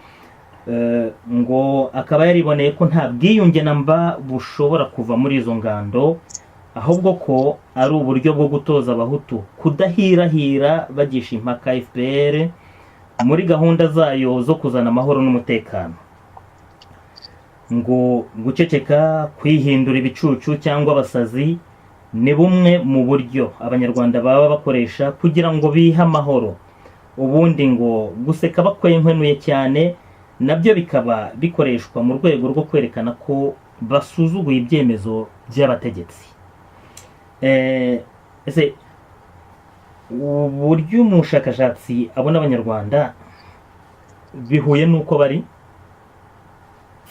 ngo akaba yariboneye ko nta bwiyunge namba bushobora kuva muri izo ngando, ahubwo ko ari uburyo bwo gutoza abahutu kudahirahira bagisha impaka FPR muri gahunda zayo zo kuzana amahoro n'umutekano. Ngo guceceka, kwihindura ibicucu cyangwa abasazi ni bumwe mu buryo abanyarwanda baba bakoresha kugira ngo bihe amahoro. Ubundi ngo guseka bakwenkwenuye cyane nabyo bikaba bikoreshwa mu rwego rwo kwerekana ko basuzuguye ibyemezo by'abategetsi. Ese uburyo umushakashatsi abona abanyarwanda bihuye n'uko bari?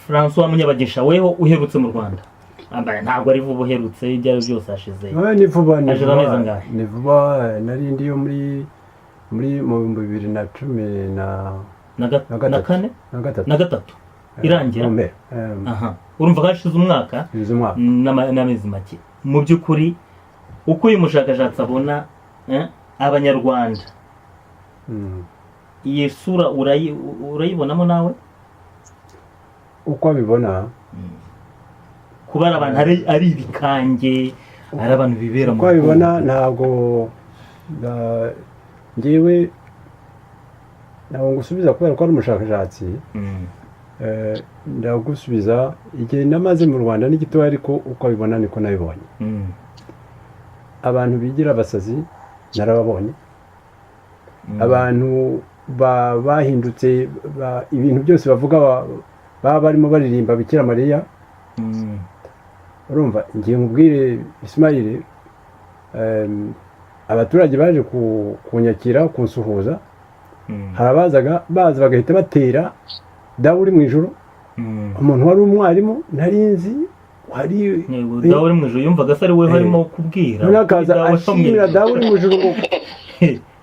François Munyabagisha, weho uherutse mu Rwanda, ntabwo ari vuba uherutse, ibyo ari byose hashize ni vuba nari ndi yo muri mu 2010 na gatatu irangira. Urumva hashize umwaka n'amezi make. Mu by'ukuri uko uyu mushakashatsi abona abanyarwanda, iyi sura urayibonamo nawe? Uko abibona kuba abantu ari ibikange, ari abantu bibera mu uko abibona, ntabwo ngewe ntabwo ngusubiza kubera ko ari umushakashatsi. Ndagusubiza igihe namaze mu Rwanda ni gito, ariko uko abibona niko nabibonye. Abantu bigira abasazi narababonye, abantu bahindutse ibintu byose bavuga baba barimo baririmba Bikira Mariya. Urumva, ngiye nkubwire Ismail, abaturage baje kunyakira, kunsuhuza, harabazaga baza bagahita batera dawe uri mu ijuru. Umuntu wari umwarimu narinzi wari dawe uri mu ijuru, yumvaga se ari we harimo kubwira, nakaza ashimira dawe uri mu ijuru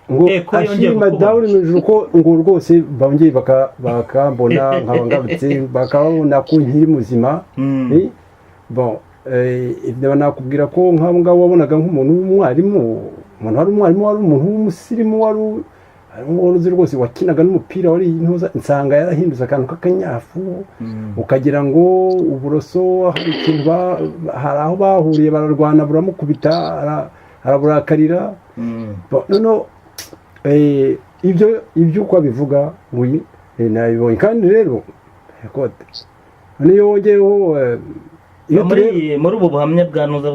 ngo ashima dawe uri mu ijuru ko ngo rwose bongeye bakambona nkaba ngarutse, bakabona ko nkiri muzima. Bon, ibyo nakubwira ko nk'abo ngabo wabonaga nk'umuntu w'umwarimu, umuntu wari umwarimu, wari umuntu w'umusirimu, umuntu uzi rwose wakinaga n'umupira wari intuza nsanga yarahindutse akantu k'akanyafu ukagira ngo uburoso hari ikintu hari aho bahuriye bararwana buramukubita araburakarira noneho ibyo uko abivuga nabibonye kandi rero niyo wongeyeho muri ubu buhamya bwa nuza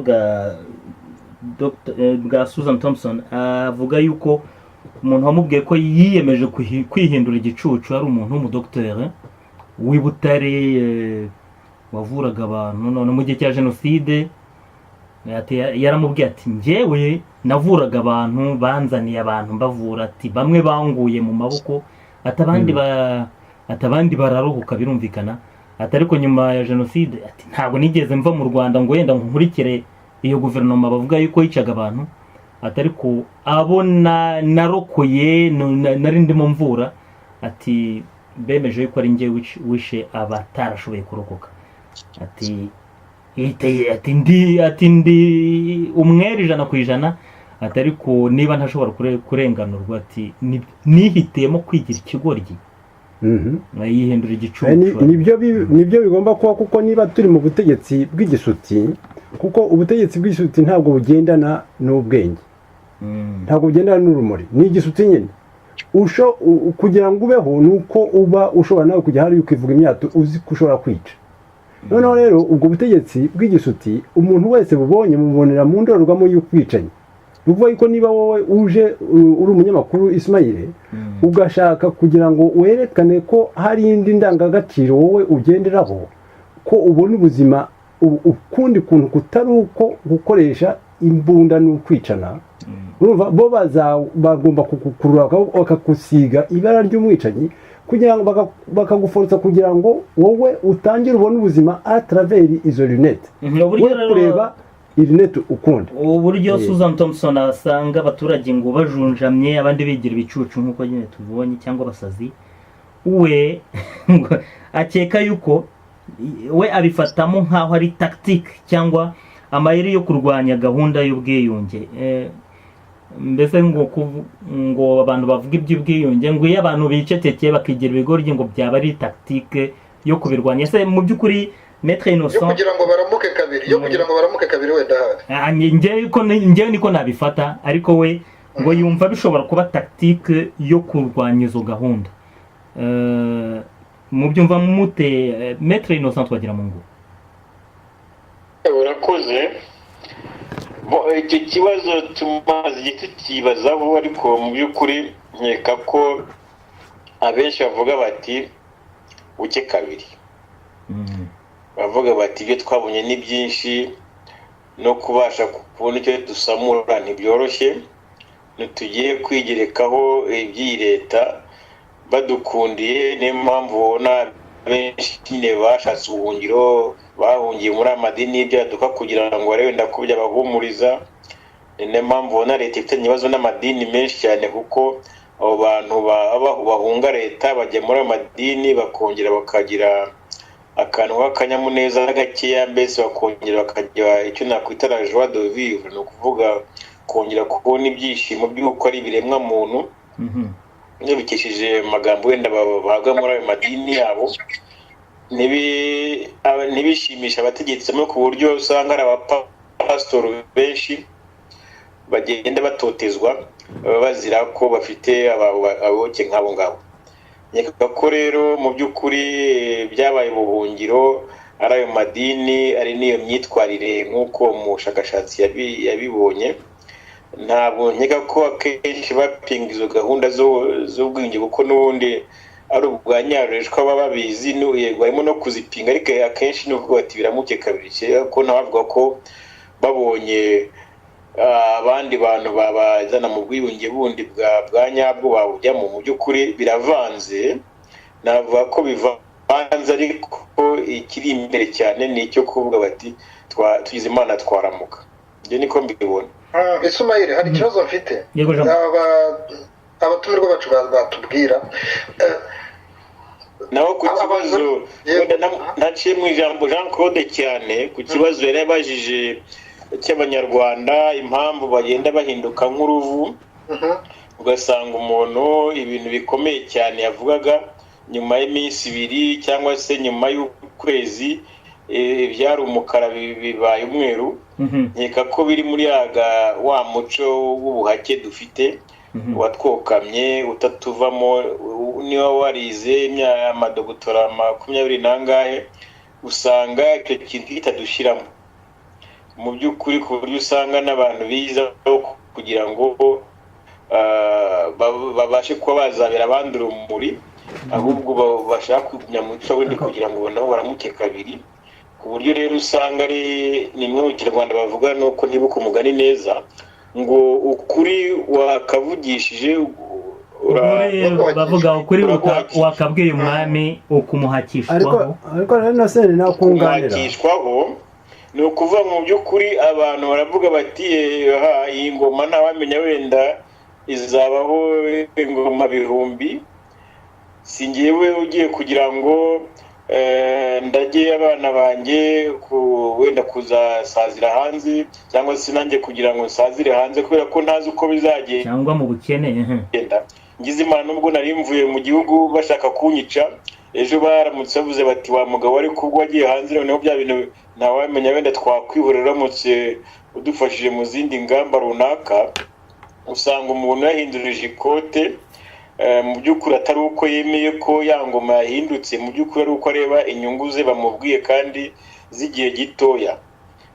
bwa Susan Thompson avuga yuko umuntu wamubwiye ko yiyemeje kwihindura igicucu ari umuntu w'umudokiteri w'i Butare wavuraga abantu none mu gihe cya jenoside yaramubwiye ati njyewe navuraga abantu banzaniye abantu mbavura ati bamwe banguye mu maboko atabandi bararuhuka birumvikana ariko nyuma ya jenoside ati ntabwo nigeze mva mu Rwanda ngo yenda nkurikire iyo guverinoma bavuga yuko yicaga abantu ariko abo narokoye nari ndimo mvura ati bemeje yuko ari njye wishe abatarashoboye kurokoka ati ndi umwere 100% ariko niba ntashobora kurenganurwa ati nihitiyemo kwigira ikigoryi yihindura igicucu nibyo bigomba kuba kuko niba turi mu butegetsi bw'igisuti kuko ubutegetsi bw'igisuti ntabwo bugendana n'ubwenge ntabwo bugendana n'urumuri ni igisuti nyine kugira ngo ubeho ni uko uba ushobora nawe kujya hariya ukivuga imyato uzi ko ushobora kwica noneho rero ubwo butegetsi bw'igisuti umuntu wese bubonye mubonera mu ndorerwamo y'ubwicanyi ni ukuvuga yuko niba wowe uje uri umunyamakuru Ismail ugashaka kugira ngo werekane ko hari indi ndangagaciro wowe ugenderaho ko ubona ubuzima ukundi kuntu kutari uko gukoresha imbunda n'ukwicana urumva bo bagomba kukukurura bakagusiga ibara ry'umwicanyi kugira ngo bakaguforza kugira ngo wowe utangire ubone ubuzima à travers izo lunettes wowe kureba irinete ukunda uburyo Susan Thompson asanga abaturage ngo bajunjamye abandi bigira ibicucu nk'uko nyine tubonye cyangwa abasazi we akeka yuko we abifatamo nk'aho ari tactique cyangwa amayeri yo kurwanya gahunda y'ubwiyunge mbese ngo abantu bavuga iby'ubwiyunge ngo iyo abantu bicecekeye bakigira ibigoryi ngo byaba ari tactique yo kubirwanya ese mu by'ukuri Maître Innocent yo kugira ngo baramuke kabiri wenda njyewe niko nabifata ariko we ngo yumva bishobora kuba tactique yo kurwanya izo gahunda mu byumva mute Maître Innocent twagira mu ngo urakoze icyo kibazo tumaze igihe tukibazaho ariko mu by'ukuri nkeka ko abenshi bavuga bati uke kabiri bavuga bati ibyo twabonye ni byinshi no kubasha kubona icyo dusamura ntibyoroshye ntitugiye kwigerekaho iby'iyi leta badukundiye niyo mpamvu ubona benshi nyine bashatse ubuhungiro bahungiye muri amadini y'ibyaduka kugira ngo wenda ko byabahumuriza niyo mpamvu ubona leta ifite ibibazo n'amadini menshi cyane kuko abo bantu bahunga leta bajya muri amadini bakongera bakagira akantu k'akanyamuneza gakeya mbese bakongera bakagira icyo nakwita la joie de vivre ni ukuvuga kongera kubona ibyishimo by'uko ari ibiremwa muntu bikishije amagambo wenda bahabwa muri ayo madini yabo ntibishimisha abategetsi ku buryo usanga ari abapasitori benshi bagenda batotezwa bazira ko bafite abayoboke nk'abo ngabo nyeka ko rero mu by'ukuri byabaye ubuhungiro ari ayo madini ari n'iyo myitwarire nk'uko umushakashatsi yabibonye ntabwo nkeka ko akenshi bapinga izo gahunda z'ubwiyunge kuko n'ubundi ari ubwa nyarureshwa baba babizi yego harimo no kuzipinga ariko akenshi ni ukuvuga ati biramuke kabiri ko ntabavuga ko babonye abandi bantu babazana mu bwiyunge bundi bwa nyabwo babujyamo mu by'ukuri biravanze navuga ko bivanze ariko ikiri imbere cyane ni icyo kuvuga bati tugize imana twaramuka ibyo niko mbibona Ismail hari ikibazo mfite abatumirwa bacu batubwira naho ku kibazo naciye mu ijambo Jean Claude cyane ku kibazo yari yabajije cy'abanyarwanda impamvu bagenda bahinduka nk'uruvu ugasanga umuntu ibintu bikomeye cyane yavugaga nyuma y'iminsi 2 cyangwa se nyuma y'ukwezi byari umukara bibaye umweru. Nkeka ko biri muri wa muco w'ubuhake dufite watwokamye utatuvamo. Niba warize amadogotora 20 nangahe usanga icyo kintu kitadushyiramo mu by'ukuri, ku buryo usanga n'abantu biza kugira ngo babashe kuba bazabera abandi urumuri, ahubwo bashaka kugumya muco wende kugira ngo nabo baramuke kabiri. Ku buryo rero usanga ari nimwe mu Kinyarwanda bavuga nuko ntibuka umugani neza ngo ukuri wakavugishije bavuga ukuri wakabwiye umwami ukumuhakishwaho. Ariko rero Innocent nakunganira ni ukuvuga mu by'ukuri abantu baravuga bati iyi ngoma ntawamenya wenda izabaho ingoma bihumbi, si njyewe ugiye kugira ngo ndage abana banjye wenda kuzasazira hanze, cyangwa se nanjye kugira ngo nsazire hanze kubera ko ntazi uko bizagenda cyangwa mu bukene. Ngize imana nubwo nari mvuye mu gihugu bashaka kunyica, ejo baramutse bavuze bati wa mugabo ari kubwo wagiye hanze, noneho bya bintu ntawamenya wenda twakwihorera uramutse udufashije mu zindi ngamba runaka. Usanga umuntu yahindurije ikote, mu by'ukuri atari uko yemeye ko ya ngoma yahindutse, mu by'ukuri ari uko areba inyungu ze bamubwiye kandi z'igihe gitoya.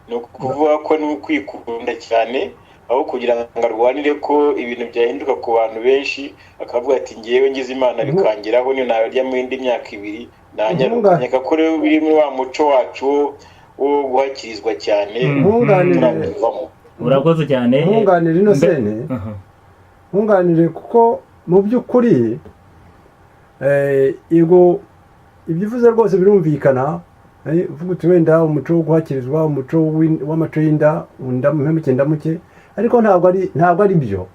Ni ukuvuga ko ni ukwikunda cyane, aho kugira ngo arwanire ko ibintu byahinduka ku bantu benshi, akavuga ati ngewe ngize imana bikangeraho niyo narya mu indi myaka 2 nanyarukanyeka ko rero biri muri wa muco wacu wo guhakirizwa cyane. Urakoze cyane. Nkunganire Innocent, nkunganire kuko mu by'ukuri yego ibyifuza rwose birumvikana. Uvuga uti wenda umuco wo guhakirizwa, umuco w'amaco y'inda undampemuke ndamuke, ariko ntabwo ari byo.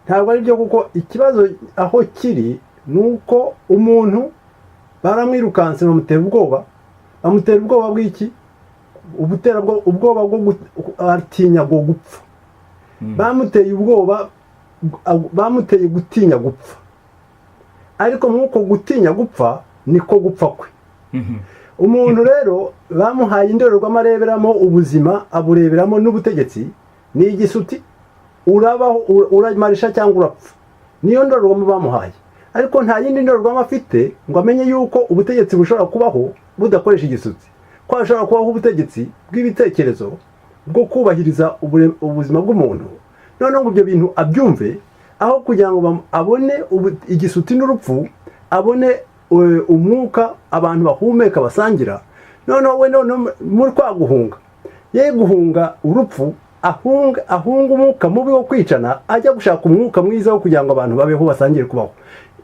Ntabwo ari byo kuko ikibazo aho kiri nuko umuntu baramwirukanse bamutera ubwoba bw'iki? Ubwoba bwo atinya gupfa. Bamuteye ubwoba, bamuteye gutinya gupfa, ariko nk'uko gutinya gupfa niko gupfa kwe. Umuntu rero bamuhaye indorerwamo areberamo ubuzima, abureberamo n'ubutegetsi. Ni igisuti, urabaho uramarisha cyangwa urapfa. Niyo ndorerwamo bamuhaye, ariko nta yindi ndorerwamo afite ngo amenye yuko ubutegetsi bushobora kubaho budakoresha igisuti, ko hashobora kubaho ubutegetsi bw'ibitekerezo bwo kubahiriza ubuzima bw'umuntu. Noneho ngo ibyo bintu abyumve, aho kugira ngo abone igisuti n'urupfu, abone umwuka abantu bahumeka basangira. Noneho we muri kwa guhunga, ye guhunga urupfu, ahunga umwuka mubi wo kwicana, ajya gushaka umwuka mwiza wo kugira ngo abantu babeho basangire kubaho.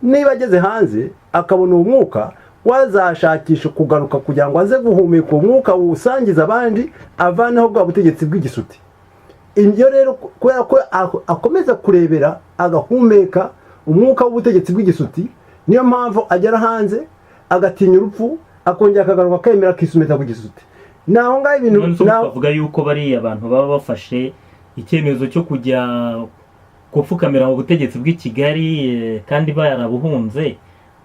Niba ageze hanze akabona uwo mwuka, wazashakisha kugaruka kugira ngo aze guhumeka umwuka usangiza abandi, avaneho bwa butegetsi bw'igisuti. Ibyo rero kubera ko akomeza kurebera agahumeka umwuka w'ubutegetsi bw'igisuti, niyo mpamvu agera hanze agatinya urupfu, akongera akagaruka akemera akisumeta ku gisuti. Naho ngaho ibintu bavuga yuko bari abantu baba bafashe icyemezo cyo kujya gupfukamira mu butegetsi bw'i Kigali kandi barabuhunze,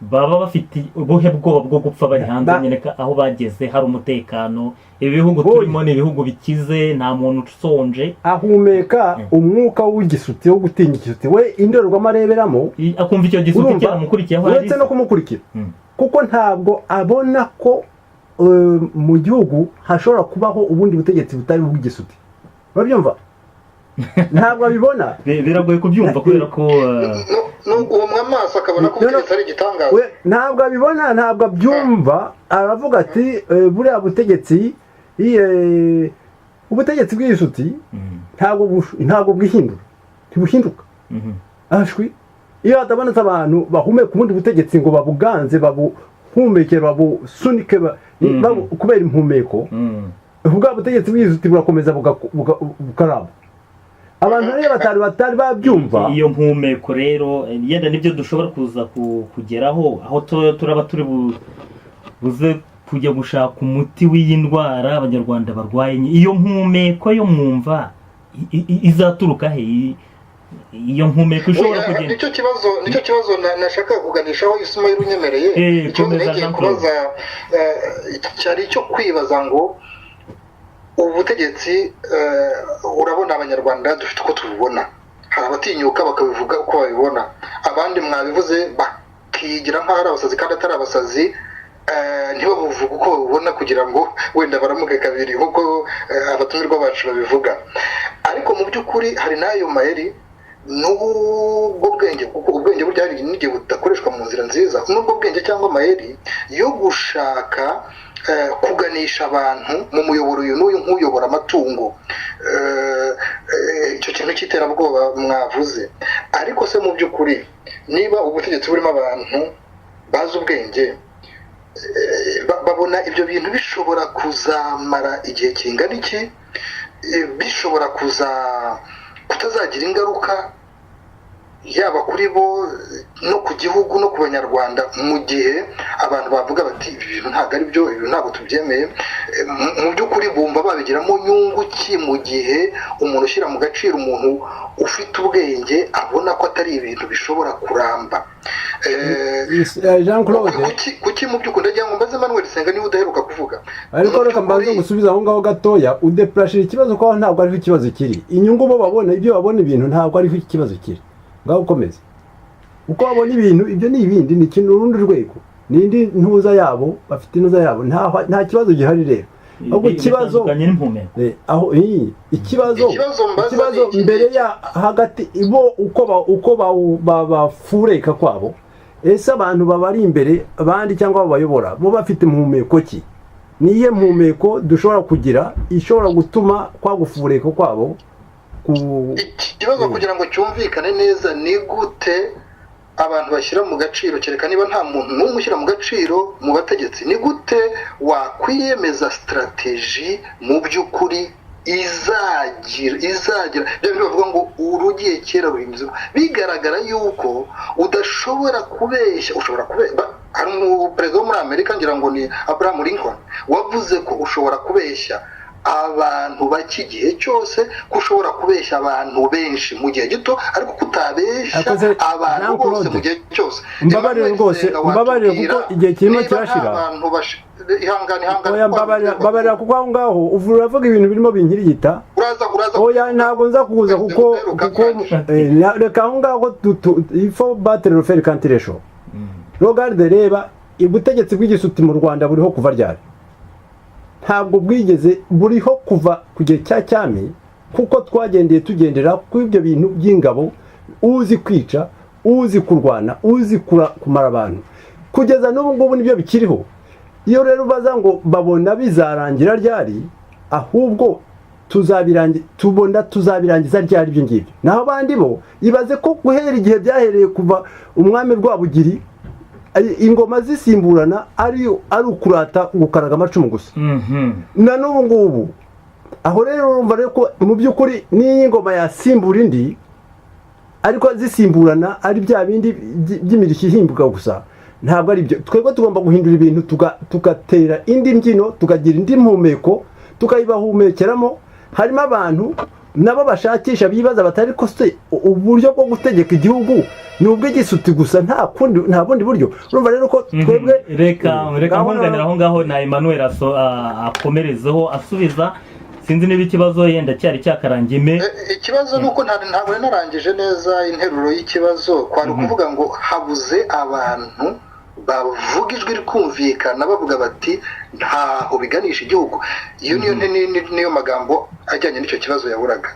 baba bafite ubuhe bwoba bwo gupfa bari hanze nyine aho bageze hari umutekano. Ibi bihugu turimo ni ibihugu bikize, nta muntu usonje. Ahumeka umwuka w'igisuti wo gutinya igisuti, we indorerwamo areberamo, akumva icyo gisuti cyamukurikiyeho uretse no kumukurikira, kuko ntabwo abona ko mu gihugu hashobora kubaho ubundi butegetsi butari ubw'igisuti. Urabyumva? Ntabwo abibona. Biragoye kubyumva kubera ko n'uguhumwa amaso akabona ko ubutegetsi ari igitangaza. Ntabwo abibona, ntabwo abyumva. Aravuga ati buriya butegetsi, ubutegetsi bw'igisuti ntabwo bwihindura, ntibuhinduka. Ashwi iyo hatabonetse abantu bahumeka ubundi butegetsi ngo babuganze, babuhumekere, babusunike kubera impumeko, ubwa butegetsi bw'igisuti burakomeza bukaramba. Abantu rero batari babyumva iyo mpumeko. Rero yenda nibyo dushobora kuza kugeraho, aho turaba turi buze kujya gushaka umuti w'iyi ndwara abanyarwanda barwaye. Iyo mpumeko yo mwumva izaturuka he? iyo mpumeko ishobora kugenda. nicyo kibazo nashaka kuganishaho Ismail unyemereye. Ikibazo nagiye kubaza cyari cyo kwibaza ngo ubutegetsi urabona abanyarwanda dufite uko tubibona, hari abatinyuka bakabivuga uko babibona, abandi mwabivuze bakigira nk'aho ari abasazi kandi atari abasazi, ntibabuvuge uko babibona kugira ngo wenda baramuke kabiri nk'uko abatumirwa bacu babivuga. Ariko mu by'ukuri hari n'ayo mayeri n'ubwo bwenge, kuko ubwenge burya hari n'igihe budakoreshwa mu nzira nziza, n'ubwo bwenge cyangwa amayeri yo gushaka kuganisha abantu mu muyoboro uyu n'uyu nk'uyobora amatungo, icyo kintu cy'iterabwoba mwavuze. Ariko se mu by'ukuri niba ubutegetsi burimo abantu bazi ubwenge, babona ibyo bintu bishobora kuzamara igihe kingana iki, bishobora kutazagira ingaruka yaba kuri bo no ku gihugu no ku banyarwanda, mu gihe abantu bavuga bati ibi bintu ntabwo ari byo, ibi ntabwo tubyemeye, mu by'ukuri bumva babigiramo nyungu ki, mu gihe umuntu ushyira mu gaciro umuntu ufite ubwenge abona ko atari ibintu bishobora kuramba. Jean Claude, kuki mu by'ukuri ndagira ngo mbaze Emmanuel Senga niba udaheruka kuvuga, ariko reka mbanze gusubiza aho ngaho gatoya, udeplashira ikibazo ko ntabwo ariho ikibazo kiri, inyungu bo babona ibyo babona ibintu ntabwo ariho ikibazo kiri, ngaho ukomeze uko babona ibintu, ibyo ni ibindi, ni ikintu urundi rwego, n'indi ntuza yabo, bafite intuza yabo, nta kibazo gihari rero. Ahubwo ikibazo aho ikibazo mbere ya hagati bo uko bafureka kwabo, ese abantu babari imbere abandi cyangwa babayobora bo bafite impumeko ki? Niye mpumeko dushobora kugira ishobora gutuma kwagufureka kwabo ikibazo kugira ngo cyumvikane neza, ni gute abantu bashyira mu gaciro, kereka niba nta muntu n'umwe ushyira mu gaciro mu bategetsi, ni gute wakwiyemeza strategy mu by'ukuri izagira byo bavuga ngo urugiye kera ruhimbiza, bigaragara yuko udashobora kubeshya, ushobora kubeshya. Hari umuperezida wo muri Amerika ngira ngo ni Abraham Lincoln wavuze ko ushobora kubeshya abantu baki gihe cyose, ko ushobora kubeshya abantu benshi mu gihe gito, ariko kutabeshya abantu bose mu gihe cyose. Mbabarire kuko igihe kirimo kirashira. Mbabarira kuko aho ngaho uravuga ibintu birimo binkirigita. Oya ntabwo nza kuguza kuko reka aho ngaho ifo battle fair cantiration. Rogarde reba ubutegetsi bw'igisuti mu Rwanda buriho kuva ryari? Ntabwo bwigeze buriho kuva ku gihe cya cyami, kuko twagendeye tugendera ku ibyo bintu by'ingabo, uzi kwica, uzi kurwana, uzi kumara abantu, kugeza n'ubu ngubu nibyo bikiriho. Iyo rero baza ngo babona bizarangira ryari, ahubwo tuzabirangiza ryari ibyo ngibyo. Naho abandi bo ibaze ko guhera igihe byahereye kuva umwami Rwabugiri ingoma zisimburana ari ukurata gukaraga amacumu gusa. Na n'ubu ngubu aho rero urumva rero ko mu by'ukuri n'iyi ngoma yasimbura indi, ariko zisimburana ari bya bindi by'imirishyo ihimbuka gusa, ntabwo ari byo. Twebwe tugomba guhindura ibintu tugatera indi mbyino, tukagira indi mpumeko, tukayibahumekeramo. Harimo abantu nabo bashakisha bibaza batari ko se uburyo bwo gutegeka igihugu ni ubw'igisuti gusa, nta bundi buryo. Urumva rero ko twebwe reka nkunganira aho ngaho na Emmanuel akomerezeho asubiza. Sinzi niba ikibazo yenda cyari cyakarangiye. Ikibazo nuko ntabwo narangije neza interuro y'ikibazo, kwari kuvuga ngo habuze abantu bavuga ijwi rikumvikana bavuga bati ntaho biganisha igihugu. Iyo niyo magambo ajyanye n'icyo kibazo yaburaga.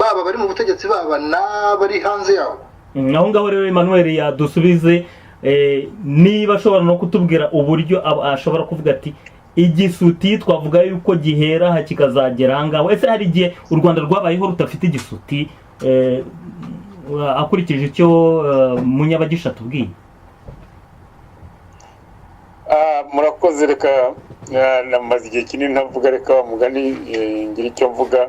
Baba bari mu butegetsi, baba n'abari hanze yawo. Aho ngaho rero Emmanuel yadusubize, niba ashobora no kutubwira uburyo ashobora kuvuga ati igisuti twavuga yuko gihera kikazagera ahangaho. Ese hari igihe u Rwanda rwabayeho rudafite igisuti, akurikije icyo Munyabagisha tubwiye? Murakoze, reka namaze igihe kinini ntavuga, reka mugani ngira icyo mvuga.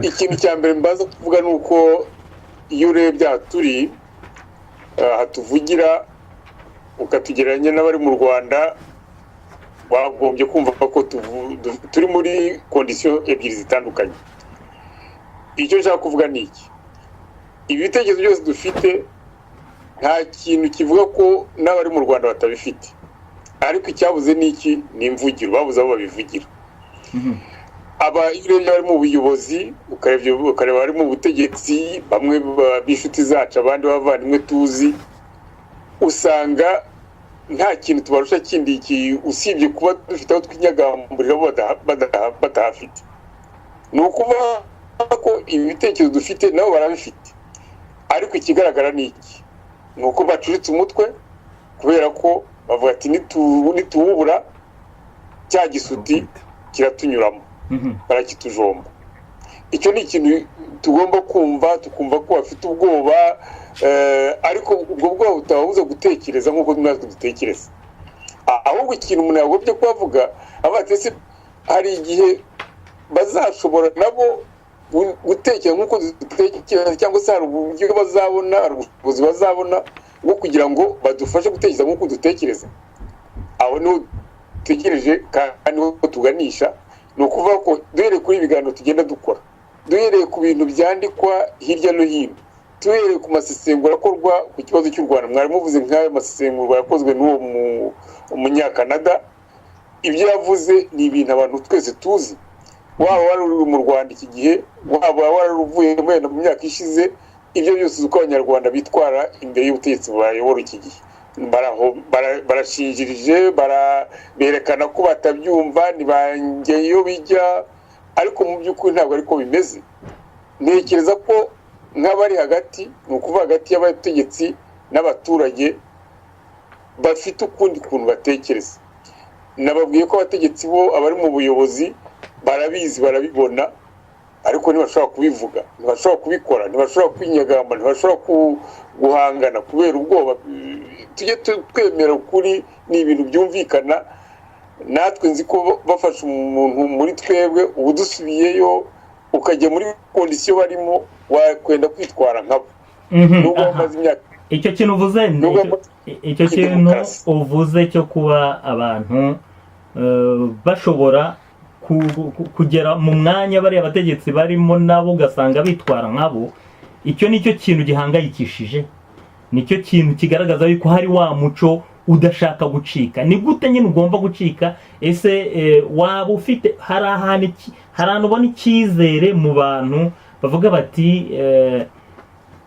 Ikintu cya mbere mbaza kuvuga ni uko iyo urebye aha turi, hatuvugira ukatugereranya n'abari mu Rwanda, wagombye kumva ko turi muri kondisiyo ebyiri zitandukanye. icyo nshaka kuvuga ni iki, ibitekerezo byose dufite nta kintu kivuga ko n'abari mu Rwanda batabifite, ariko icyabuze ni iki, ni imvugiro, babuze abo babivugira. Iyo urebye bari mu buyobozi, ukareba bari mu butegetsi, bamwe b'inshuti zacu, abandi b'abavandimwe tuzi, usanga nta kintu tubarusha kindi usibye kuba dufite aho twinyagamburira bo badahafite. Ni ukuvuga ko ibitekerezo dufite nabo barabifite, ariko ikigaragara ni iki, ni uko bacuritse umutwe kubera ko bavuga ati nituwubura cya gisuti kiratunyuramo, barakitujomba. Icyo ni ikintu tugomba kumva, tukumva ko bafite ubwoba, ariko ubwo bwoba butababuza gutekereza nk'uko natwe dutekereza. Ahubwo ikintu umuntu yagombye kubavuga, abatese hari igihe bazashobora nabo gutekereza nk'uko dutekereza, cyangwa se hari uburyo bazabona, hari ubushobozi bazabona bwo kugira ngo badufashe gutekereza nk'uko dutekereza. Aho niho dutekereje kandi niho tuganisha. Ni ukuvuga ko duhereye kuri ibiganiro tugenda dukora, duhereye ku bintu byandikwa hirya no hino, duhereye ku masesengura akorwa ku kibazo cy'u Rwanda. Mwari muvuze nk'ayo masesengura yakozwe n'uwo umunyakanada, ibyo yavuze ni ibintu abantu twese tuzi, waba wari uri mu Rwanda iki gihe, waba wari uvuye mu myaka ishize, ibyo byose uko abanyarwanda bitwara imbere y'ubutegetsi bayobora iki gihe. Barashinjirije, berekana ko batabyumva, ntibangeyo bijya, ariko mu by'ukuri ntabwo ariko bimeze. Ntekereza ko nk'abari hagati, ni ukuvuga hagati y'abategetsi n'abaturage, bafite ukundi kuntu batekereza. Nababwiye ko abategetsi bo, abari mu buyobozi, barabizi, barabibona, ariko ntibashobora kubivuga, ntibashobora kubikora, ntibashobora kwinyagamba, ntibashobora guhangana kubera ubwoba. Tujye twemera ukuri, ni ibintu byumvikana. Natwe nzi ko bafashe umuntu muri twebwe, ubu dusubiyeyo ukajya muri kondisiyo barimo, wakwenda kwitwara nkabo. Nubwo bamaze imyaka, icyo kintu uvuze cyo kuba abantu bashobora kugera mu mwanya bariya abategetsi barimo nabo ugasanga bitwara nkabo, icyo nicyo kintu gihangayikishije, nicyo kintu kigaragaza yuko hari wa muco udashaka gucika. Ni gute nyine ugomba gucika? Ese waba ufite hari ahantu ubona icyizere mu bantu bavuga bati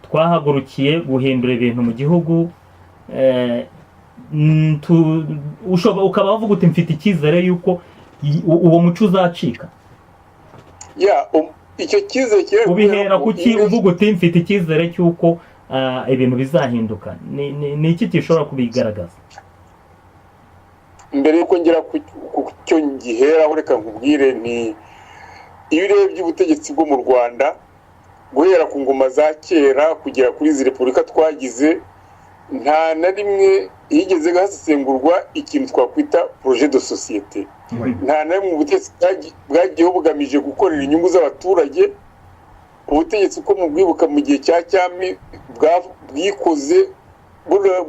twahagurukiye guhindura ibintu mu gihugu, ukaba wavuga uti mfite icyizere yuko uwo muco uzacika? icyo cyizere ubihera kuki uvuga uti mfite icyizere cy'uko ibintu bizahinduka? Ni iki gishobora kubigaragaza? Mbere yuko ngera ku cyo ngiheraho, reka nkubwire, ni iyo urebye ubutegetsi bwo mu Rwanda guhera ku ngoma za kera kugera kuri izi repubulika twagize, nta na rimwe higeze hasesengurwa ikintu twakwita projet de société. Nta na rimwe ubutegetsi bwagiyeho bugamije gukorera inyungu z'abaturage. Ubutegetsi uko mubwibuka mu gihe cya cyami bwikoze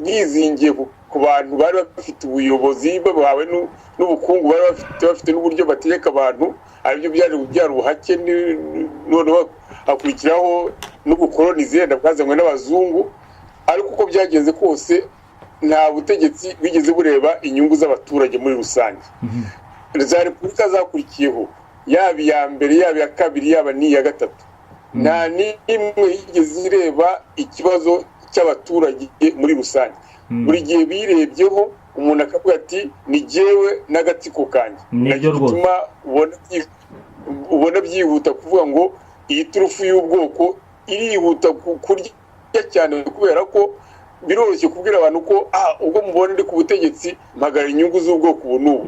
bwizingiye ku bantu bari bafite ubuyobozi, babawe n'ubukungu bari bafite n'uburyo bategeka abantu, aribyo byari ubuhake. Noneho hakurikiraho n'ubukolonize yenda bwazanywe n'abazungu. Ariko uko byagenze kose, nta butegetsi bwigeze bureba inyungu z'abaturage muri rusange. Za repubulika zakurikiyeho, yaba iya mbere, yaba iya kabiri, yaba n'iya gatatu, nta n'imwe yigeze ireba ikibazo cy'abaturage muri rusange. Buri gihe birebyeho, umuntu akavuga ati ni jyewe n'agatsiko kanjye. Nacyo gituma ubona byihuta kuvuga ngo iyi turufu y'ubwoko irihuta kurya cyane, kubera ko biroroshye kubwira abantu ko ubwo mubona ndi ku butegetsi mpagara inyungu z'ubwoko ubu n'ubu.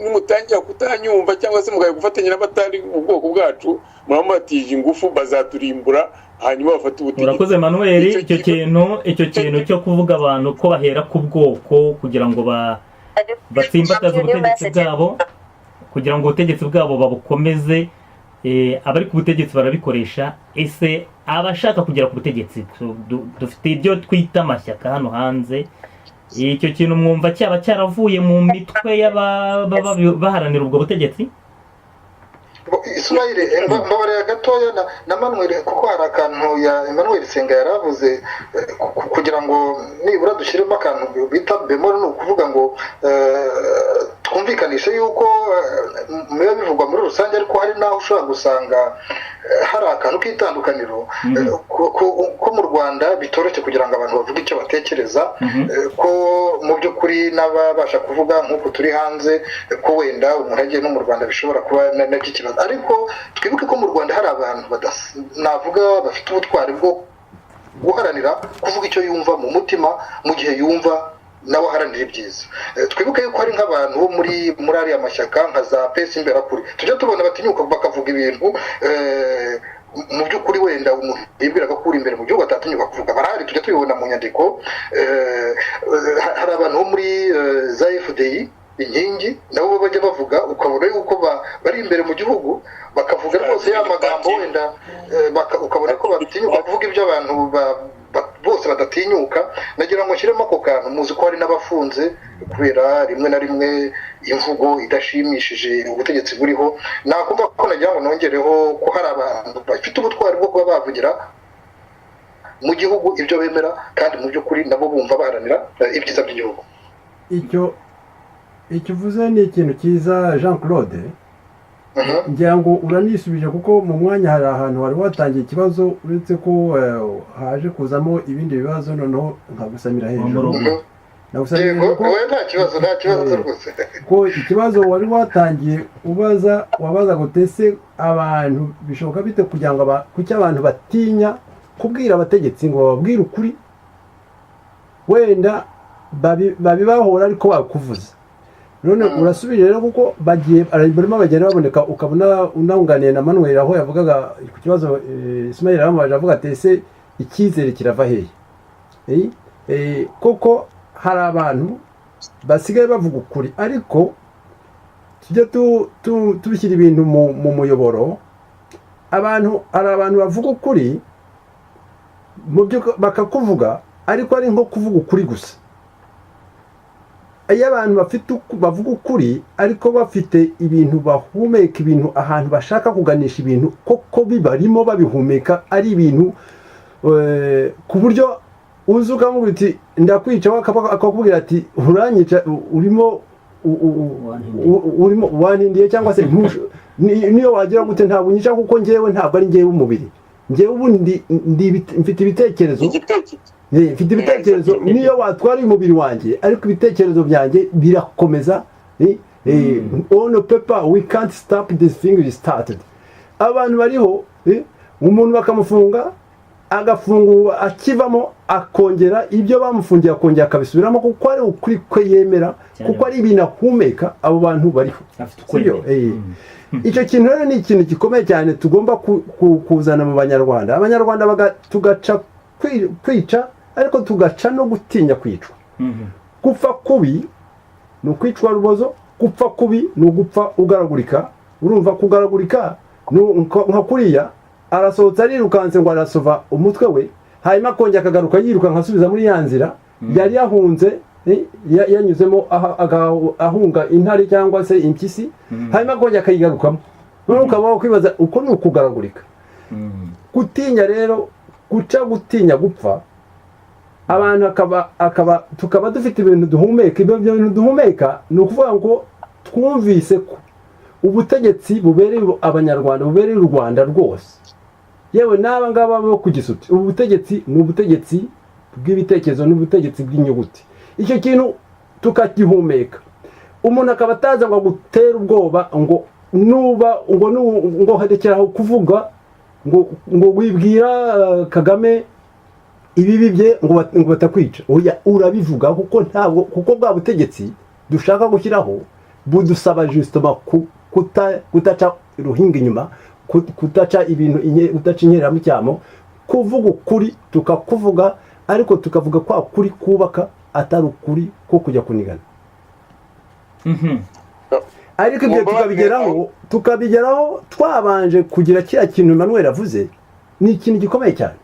Nimutangira kutanyumva cyangwa se mugaya gufatanya n'abatari ubwoko bwacu, muramubatije ingufu, bazaturimbura, hanyuma bafata ubutegetsi. Urakoze Manuel, icyo kintu cyo kuvuga abantu ko bahera ku bwoko kugira ngo batsimbataze ubutegetsi bwabo, kugira ngo ubutegetsi bwabo babukomeze, abari ku butegetsi barabikoresha. Ese abashaka kugera ku butegetsi, dufite ibyo twita amashyaka hano hanze, icyo kintu mwumva cyaba cyaravuye mu mitwe y'abaharanira ubwo butegetsi? Ismail mbabarira gatoya na Manuel kuko hari akantu ya Emmanuel Senga yaravuze kugira ngo nibura dushyiremo akantu bita bemol, ni ukuvuga ngo twumvikanishe yuko biba bivugwa muri rusange, ariko hari naho ushobora gusanga hari akantu k'itandukaniro ko mu Rwanda bitoroshye kugira ngo abantu bavuge icyo batekereza, ko mu by'ukuri n'ababasha kuvuga nk'uko turi hanze ko wenda umuntu agiye no mu Rwanda bishobora kuba nabyo ikibazo, ariko twibuke ko mu Rwanda hari abantu navuga bafite ubutwari bwo guharanira kuvuga icyo yumva mu mutima mu gihe yumva nawe aharanira ibyiza. Twibuke yuko hari nk'abantu bo muri ariya mashyaka nka za pesi imberakuri tujya tubona batinyuka bakavuga ibintu mu by'ukuri wenda umuntu yibwiraga ko uri imbere mu gihugu atatinyuka kuvuga, barahari tujya tubibona mu nyandiko. Hari abantu bo muri za FDI inkingi nabo bajya bavuga ukabona yuko bari imbere mu gihugu bakavuga rwose ya magambo wenda ukabona ko batinyuka kuvuga ibyo abantu bose badatinyuka. Nagira ngo nshyiremo ako kantu, muzi ko hari n'abafunze kubera rimwe na rimwe imvugo idashimishije ubutegetsi buriho. Nakumva ko nagira ngo nongereho ko hari abantu bafite ubutwari bwo kuba bavugira mu gihugu ibyo bemera kandi mu by'ukuri nabo bumva baharanira ibyiza by'igihugu. icyo uvuze ni ikintu cyiza Jean Claude, ngira ngo uranisubije kuko mu mwanya hari ahantu wari watangiye ikibazo uretse ko haje kuzamo ibindi bibazo noneho nkagusamira hejuru. Nta kibazo rwose ko ikibazo wari watangiye wabaza ngo tese abantu bishoboka bite kugira ngo kuki abantu batinya kubwira abategetsi ngo bababwire ukuri, wenda babibahora ariko bakuvuza. None urasubije rero kuko barimo bagenda baboneka, ukabona unanganiye na Manuel aho yavugaga ku kibazo Ismail aramubaje avuga ati ese icyizere kirava hehe? Koko hari abantu basigaye bavuga ukuri, ariko tujya tubishyira ibintu mu muyoboro. Hari abantu bavuga ukuri mu byo bakakuvuga, ariko ari nko kuvuga ukuri gusa. Iyo abantu bavuga ukuri ariko bafite ibintu bahumeka, ibintu ahantu bashaka kuganisha ibintu koko bibarimo babihumeka, ari ibintu ku buryo uzi ukamubwira uti ndakwica, akakubwira ati uranyica, urimo wanindiye, cyangwa se niyo wagira gute ntabwo unyica kuko ngewe ntabwo ari ngewe umubiri, ngewe ubundi mfite ibitekerezo, mfite ibitekerezo niyo watwara umubiri wanjye, ariko ibitekerezo byanjye birakomeza. On ne peut pas, we can't stop this thing we started. Abantu bariho umuntu bakamufunga agafungurwa, akivamo akongera ibyo bamufungiye akongera akabisubiramo kuko ari ukuri kwe yemera, kuko ari ibintu ahumeka. Abo bantu bariho. Icyo kintu rero ni ikintu gikomeye cyane tugomba kuzana mu Banyarwanda. Abanyarwanda tugaca kwica, ariko tugaca no gutinya kwicwa. Gupfa kubi ni ukwicwa rubozo, gupfa kubi ni ugupfa ugaragurika. Urumva kugaragurika nka kuriya arasohotse arirukanse ngo arasova umutwe we, hanyuma akongera akagaruka yiruka nkasubiza muri ya nzira yari yahunze, yanyuzemo ahunga intare cyangwa se impyisi, hanyuma akongera akayigarukamo. None ukaba kwibaza uko ni ukugaragurika. Gutinya rero, gutinya gupfa, abantu tukaba dufite ibintu duhumeka. Ibyo bintu duhumeka ni ukuvuga ngo twumvise ko ubutegetsi bubereye Abanyarwanda, bubereye u Rwanda rwose, yewe n'aba ngaba bo ku Gisuti, ubu butegetsi ni ubutegetsi bw'ibitekerezo n'ubutegetsi bw'inyuguti. Icyo kintu tukakihumeka, umuntu akaba ataza ngo gutera ubwoba ngo harekeraho kuvuga ngo wibwira Kagame ibibi bye ngo batakwica. Urabivuga kuko bwa butegetsi dushaka gushyiraho budusaba justement kutaca ruhinga inyuma, kutaca ibintu, kutaca inkera mu cyamo, kuvuga ukuri tukakuvuga, ariko tukavuga kwa kuri kubaka, atari ukuri ko kujya kunigana. Ariko ibyo tukabigeraho twabanje kugira kiriya kintu Emmanuel avuze. Ni ikintu gikomeye cyane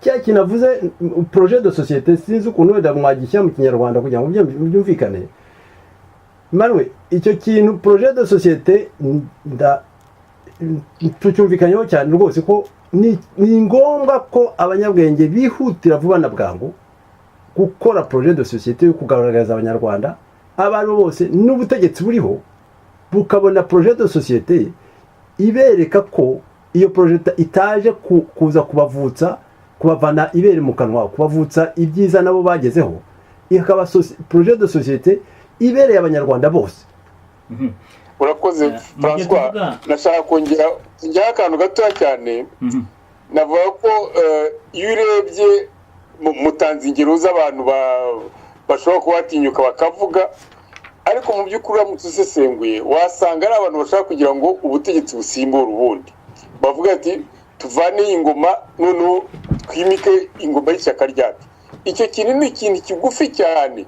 kiriya kintu avuze, projet de société. Sinzi ukuntu wenda mwagishyira mu Kinyarwanda kugira ngo byumvikane. Emmanuel, icyo kintu projet de société tucyumvikanyeho cyane rwose ko ni ngombwa ko abanyabwenge bihutira vuba na bwangu gukora projet de société yo kugaragariza abanyarwanda abantu bose n'ubutegetsi buriho bukabona projet de société ibereka ko iyo projet itaje kuza kubavutsa kubavana ibere mu kanwa kubavutsa ibyiza nabo bagezeho ikaba projet de société ibereye abanyarwanda bose. urakoze François, nashaka kongera akantu gatoya cyane. Navuga ko iyo urebye mutanze ingero z'abantu bashobora kuba batinyuka bakavuga, ariko mu by'ukuri uramutse usesenguye wasanga ari abantu bashaka kugira ngo ubutegetsi busimbure ubundi, bavuga ati tuvane iyi ngoma noneho twimike ingoma y'ishyaka ryacu. Icyo kintu ni ikintu kigufi cyane,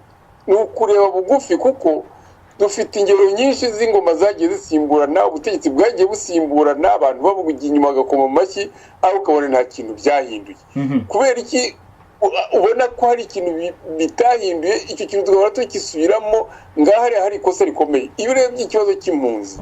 ni ukureba bugufi, kuko dufite ingero nyinshi z'ingoma zagiye zisimburana, ubutegetsi bwagiye busimburana, abantu bavuga inyuma bagakoma amashyi, aho ukabona nta kintu byahinduye. Kubera iki ubona ko hari ikintu bitahinduye? Icyo kintu tugahora tukisubiramo, ngaho hari ikosa rikomeye. Iyo urebye ikibazo cy'impunzi,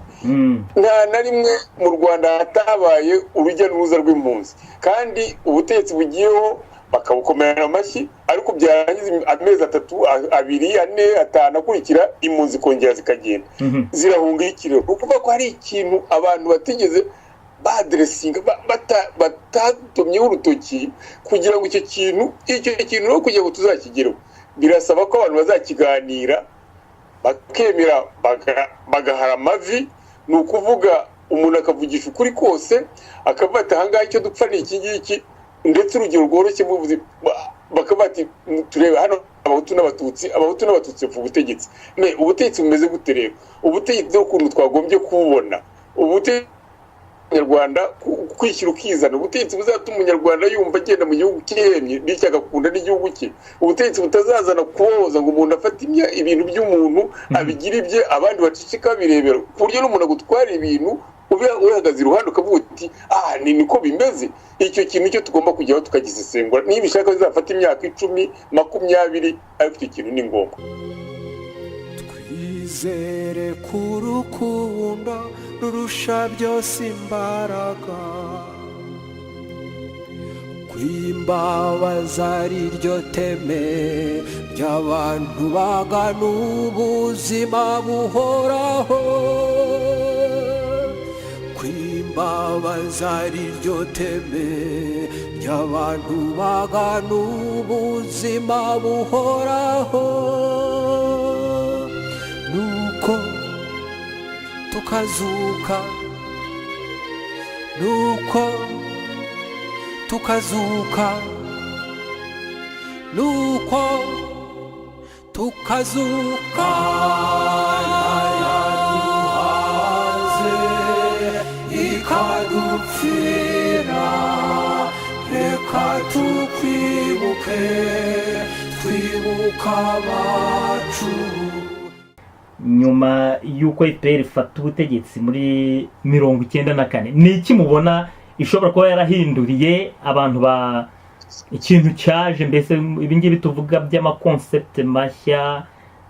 nta na rimwe mu Rwanda hatabaye urujya n'uruza rw'impunzi, kandi ubutegetsi bugiyeho bakabukomera amashyi, ariko byarangiza amezi 3, 2, 4, 5 akurikira impunzi kongera zikagenda zirahunga ikirero. Ukuvuga ko hari ikintu abantu batigeze badressinga batatumyeho urutoki kugira ngo icyo kintu no kugira ngo tuzakigereho, birasaba ko abantu bazakiganira bakemera bagahara amavi. Ni ukuvuga umuntu akavugisha ukuri kose, akavuga ati ahangaha icyo dupfa ni iki ngiki, ndetse urugero rworoshye muvuze bakavuga ati turebe hano abahutu n'abatutsi bapfa ubutegetsi. Ubutegetsi bumeze gute rero? Ubutegetsi ukuntu twagombye kububona, ubutegetsi Nyarwanda kwishyira ukizana, ubutegetsi buzatuma umunyarwanda yumva agenda mu gihugu cyihemye bityo agakunda n'igihugu cye, ubutegetsi butazazana kubohoza ngo umuntu afate ibintu by'umuntu abigira ibye, abandi bacicika birebera, ku buryo n'umuntu agutwara ibintu uhagaze iruhande ukavuga uti niko bimeze. Icyo kintu cyo tugomba kujyaho tukagisesengura, niba ishaka bizafata imyaka 10, 20, ariko icyo kintu ni ngombwa. Twizere ku rukundo rurusha byose imbaraga, kwimbabaza ari ryo teme ry'abantu bagana ubuzima buhoraho, kwimbabaza ari ryo teme ry'abantu bagana ubuzima buhoraho, nuko tukazuka, nuko tukazuka, nuko tukazuka, yaduhaze ikadupfira, reka tukwibuke twibuka abacu. Nyuma y'uko FPR ifata ubutegetsi muri 1994, ni iki mubona ishobora kuba yarahinduriye abantu ba ikintu cyaje, mbese ibingibi tuvuga by'amakoncept mashya,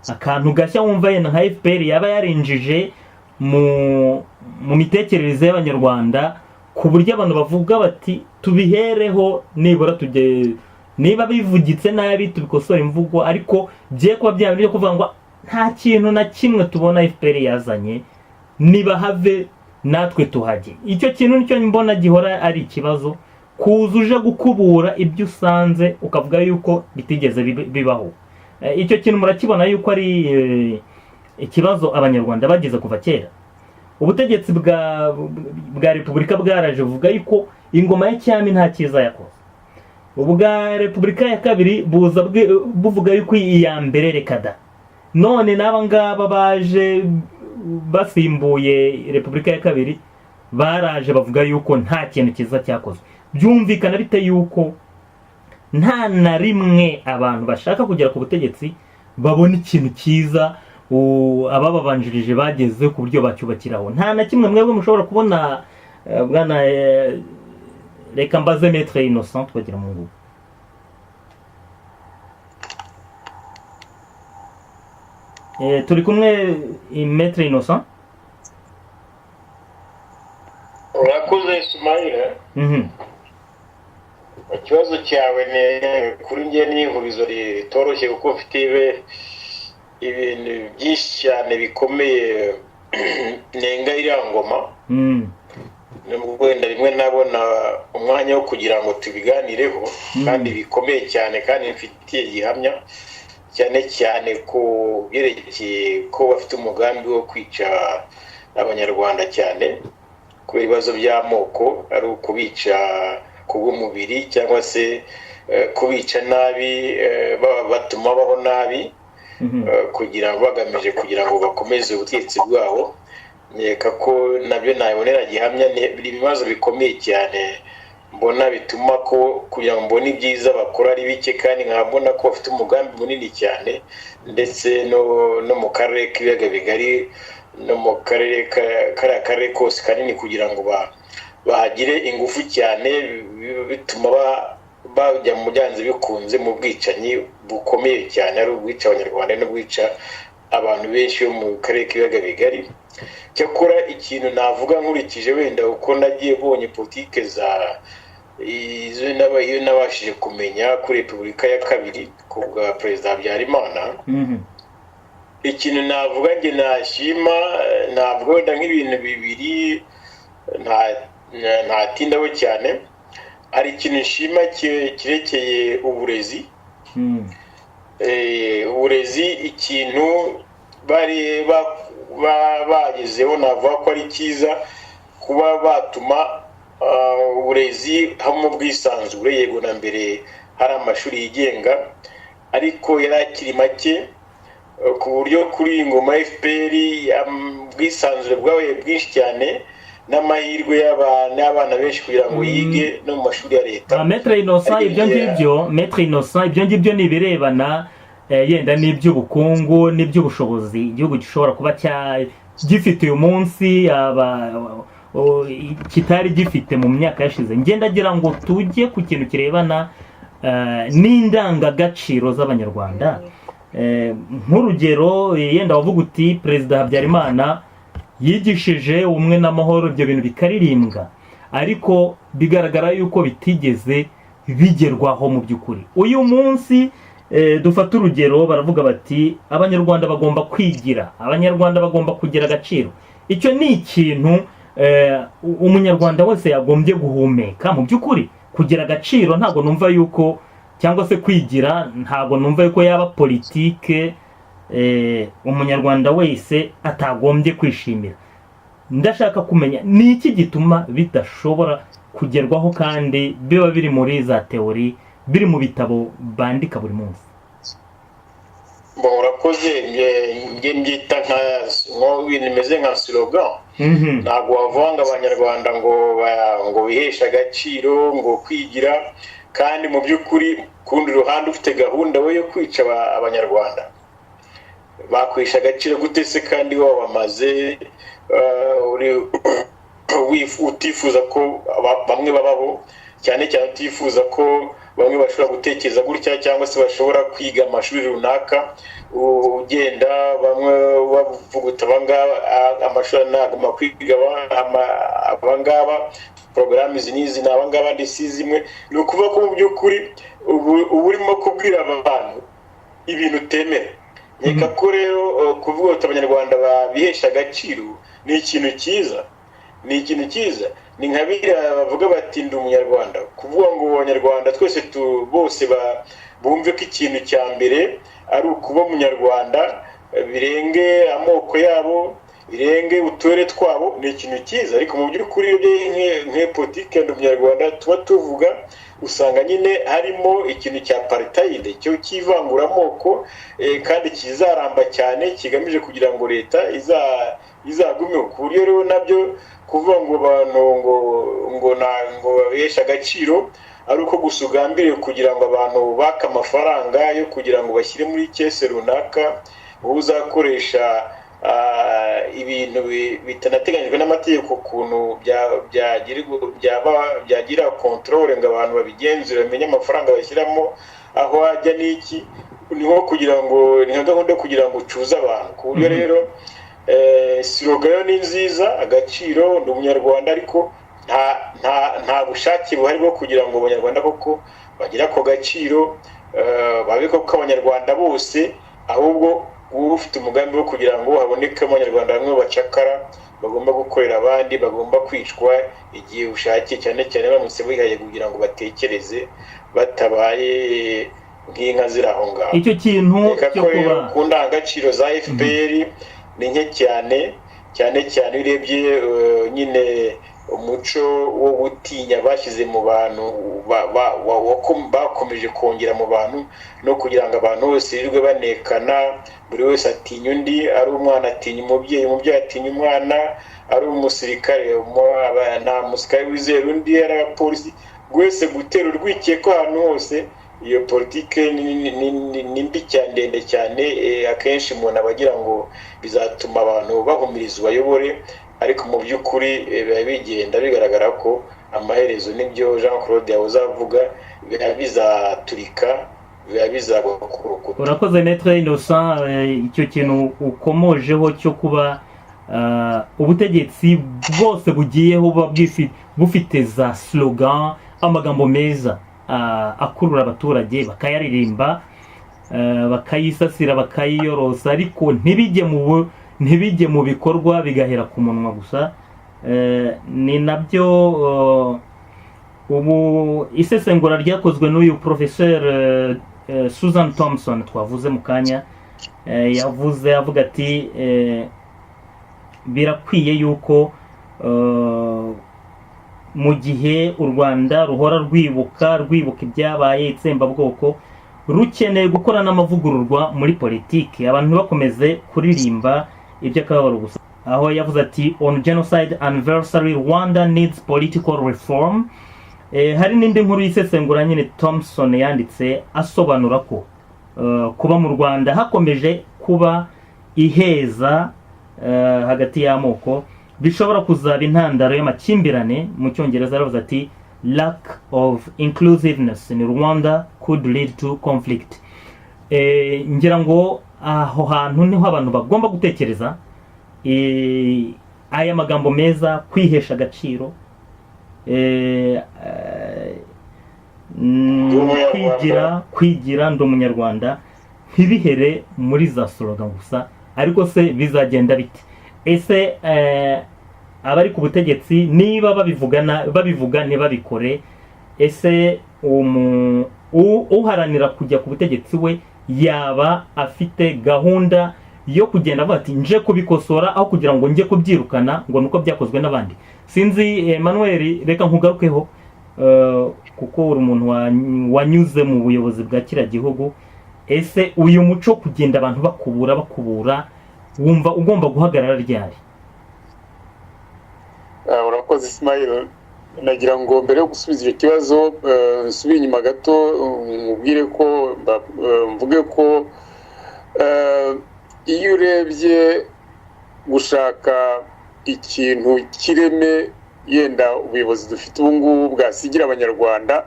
akantu gashya wumva yenda nka FPR yaba yarinjije mu mitekerereze y'abanyarwanda, ku buryo abantu bavuga bati tubihereho nibura tujye, niba bivugitse nabi tubikosora imvugo, ariko bye kuba byabyo kuvuga ngo nta kintu na kimwe tubona FPR yazanye, niba have natwe tuhajye. Icyo kintu nicyo mbona gihora ari ikibazo, kuzuje gukubura ibyo usanze ukavuga yuko bitigeze bibaho. Icyo kintu murakibona yuko ari ikibazo abanyarwanda bageze kuva kera. Ubutegetsi bwa Repubulika bwaraje buvuga yuko ingoma ya cyami nta cyiza yakoze. Ubwa Repubulika ya kabiri buza buvuga yuko iya mbere rekada. None n'aba ngaba baje basimbuye Repubulika ya kabiri baraje bavuga yuko nta kintu cyiza cyakozwe. Byumvikana bite yuko nta na rimwe abantu bashaka kugera ku butegetsi babona ikintu cyiza abababanjirije bageze ku buryo bacyubakiraho? Nta na kimwe mwebwe mushobora kubona bwana reka mbaze Maître Innocent bagira mu ngubu. Turi kumwe Maître Innocent? cyawe ni kuri njye ni ihurizo ritoroshye kuko mfite ibintu byinshi cyane bikomeye nenga iriya ngoma wenda rimwe nabona umwanya wo kugira ngo tubiganireho kandi bikomeye cyane kandi mfitiye gihamya cyane cyane ku byerekeye ko bafite umugambi wo kwica abanyarwanda cyane kubera ibibazo by'amoko ari ukubica kubw'umubiri cyangwa se kubica nabi batuma baho nabi kugira ngo bagamije kugira ngo bakomeze ubutegetsi bwabo nkeka ko nabyo nabonera gihamya biri ibibazo bikomeye cyane mbona bituma ko kugira ngo mbone ibyiza bakora ari bike kandi nkabona ko bafite umugambi munini cyane ndetse no mu karere k'ibiyaga bigari no mu karere kose kanini kugira ngo bahagire ingufu cyane bituma bajya mu byanze bikunze mu bwicanyi bukomeye cyane ari ubwica abanyarwanda no bwica abantu benshi bo mu karere k'ibiyaga bigari. Cyakora ikintu navuga nkurikije wenda uko nagiye bonye politike za izo nabashije kumenya kuri Repubulika ya kabiri ku bwa Perezida Habyarimana, ikintu navuga nge nashima navuga wenda nk'ibintu bibiri ntatindaho cyane. Hari ikintu nshima kirekeye uburezi. Uburezi ikintu bari bagezeho navuga ko ari cyiza kuba batuma uburezi hamwe ubwisanzure. Yego na mbere hari amashuri yigenga ariko yari akiri make ku buryo kuri ingoma FPR ubwisanzure bwabaye bwinshi cyane n'amahirwe y'abana benshi kugira ngo yige no mu mashuri ya leta. Maître Innocent ibyo ngibyo ni ibirebana yenda n'iby'ubukungu n'iby'ubushobozi igihugu gishobora kuba gifite uyu munsi kitari gifite mu myaka yashize. Ngendagira ngo tujye ku kintu kirebana n'indangagaciro z'abanyarwanda. Nk'urugero yenda wavuga uti Perezida Habyarimana yigishije ubumwe n'amahoro, ibyo bintu bikaririmbwa ariko bigaragara yuko bitigeze bigerwaho mu by'ukuri. Uyu munsi dufata urugero baravuga bati abanyarwanda bagomba kwigira, abanyarwanda bagomba kugira agaciro. Icyo ni ikintu umunyarwanda wese yagombye guhumeka mu by'ukuri. Kugira agaciro ntabwo numva yuko cyangwa se kwigira ntabwo numva yuko yaba politike umunyarwanda wese atagombye kwishimira. Ndashaka kumenya ni iki gituma bidashobora kugerwaho kandi biba biri muri za teori, biri mu bitabo bandika buri munsi. Urakoze nge ngita ibintu bimeze nka slogan. Ntabwo wavanga abanyarwanda ngo biheshe agaciro ngo kwigira kandi mu by'ukuri kundi ruhande ufite gahunda we yo kwica abanyarwanda. Bakwisha agaciro gute se kandi wabamaze utifuza ko bamwe babaho, cyane cyane utifuza ko bamwe bashobora gutekereza gutya cyangwa se bashobora kwiga amashuri runaka ugenda bamwe bavuguta abangaba amashuri nagomba kwiga abangaba porogaramu izi n'izi ni abangaba ndetse zimwe. Ni ukuvuga ko mu by'ukuri uba urimo kubwira abantu ibintu utemera. Nkeka ko rero kuvuga ko abanyarwanda babihesha agaciro ni ikintu cyiza, ni nka biriya bavuga bati ndi umunyarwanda. Kuvuga ngo abanyarwanda twese bose bumve ko ikintu cya mbere ari ukuba umunyarwanda, birenge amoko yabo, birenge uturere twabo, ni ikintu cyiza. Ariko mu by'ukuri nk'iyo politike ndi umunyarwanda tuba tuvuga usanga nyine harimo ikintu cya apartheid cyo kivanguramoko kandi kizaramba cyane kigamije kugira ngo leta izagumeho. Ku buryo rero nabyo kuvuga ngo abantu ngo babesha agaciro ari uko gusa ugambiriye kugira ngo abantu baka amafaranga yo kugira ngo bashyire muri kese runaka wowe uzakoresha ibintu bitanateganyijwe n'amategeko ukuntu byagira control ngo abantu babigenzure bamenye amafaranga bashyiramo aho ajya n'iki. Niho kugira ngo ni gahunda yo kugira ngo ucuze abantu. Ku buryo rero slogan ni nziza, agaciro ndi umunyarwanda, ariko nta bushake buhari bwo kugira ngo abanyarwanda koko bagire ako gaciro, babe koko abanyarwanda bose, ahubwo uba ufite umugambi wo kugira ngo haboneke abanyarwanda bamwe bacakara bagomba gukorera abandi, bagomba kwicwa igihe ushakiye, cyane cyane baramutse bihaye kugira ngo batekereze batabaye nk'inka ziri aho ngaho. Icyo kintu cyo kuba ku ndangagaciro za FPR ni nke cyane cyane urebye nyine umuco wo gutinya bashyize mu bantu bakomeje kongera mu bantu, no kugira ngo abantu bose birirwe banekana, buri wese atinya undi, ari umwana atinya umubyeyi, umubyeyi atinya umwana, ari umusirikare nta musirikare wizera undi, ari abapolisi, wese gutera urwikekwe ahantu hose. Iyo politike ni mbi cyane, ndende cyane. Akenshi umuntu aba agira ngo bizatuma abantu bahumiriza ubayobore, ariko mu by'ukuri biba bigenda bigaragara ko amaherezo n'ibyo Jean Claude yahoze avuga biba bizaturika, biba bizagwa ku rukuta. Urakoze Maître Innocent, icyo kintu ukomojeho cyo kuba ubutegetsi bwose bugiyeho buba bufite za slogan, amagambo meza akurura abaturage, bakayaririmba, bakayisasira, bakayiyorosa, ariko ntibijye mu bikorwa, bigahera ku munwa gusa. Ni nabyo ubu isesengura ryakozwe n'uyu Professeur Susan Thompson twavuze mu kanya, yavuze avuga ati birakwiye yuko mu gihe u Rwanda ruhora rwibuka ibyabaye, itsembabwoko, rukeneye gukora n'amavugururwa muri politiki, abantu bakomeze kuririmba iby'akababaro gusa. Aho yavuze ati on genocide anniversary Rwanda needs political reform. Hari n'indi nkuru y'isesengura nyine Thompson yanditse asobanura ko kuba mu Rwanda hakomeje kuba iheza hagati y'amoko bishobora kuzaba intandaro y'amakimbirane. Mu Cyongereza aravuze ati lack of inclusiveness in Rwanda could lead to conflict. Ngira ngo aho hantu niho abantu bagomba gutekereza aya magambo meza, kwihesha agaciro, kwigira ndi umunyarwanda, ntibihere muri za slogan gusa. Ariko se bizagenda bite? Ese abari ku butegetsi niba babivuga ntibabikore, ese uharanira kujya ku butegetsi we yaba afite gahunda yo kugenda avuga ati nje kubikosora, aho kugira ngo njye kubyirukana ngo nuko byakozwe n'abandi? Sinzi Emmanuel, reka nkugarukeho kuko uri umuntu wanyuze mu buyobozi bwa kiriya gihugu. Ese uyu muco kugenda abantu bakubura wumva ugomba guhagarara ryari? Urakoze Ismail, nagira ngo mbere yo gusubiza icyo kibazo nsubire inyuma gato, mvuge ko iyo urebye gushaka ikintu kireme yenda ubuyobozi dufite ubu ngubu bwasigira abanyarwanda,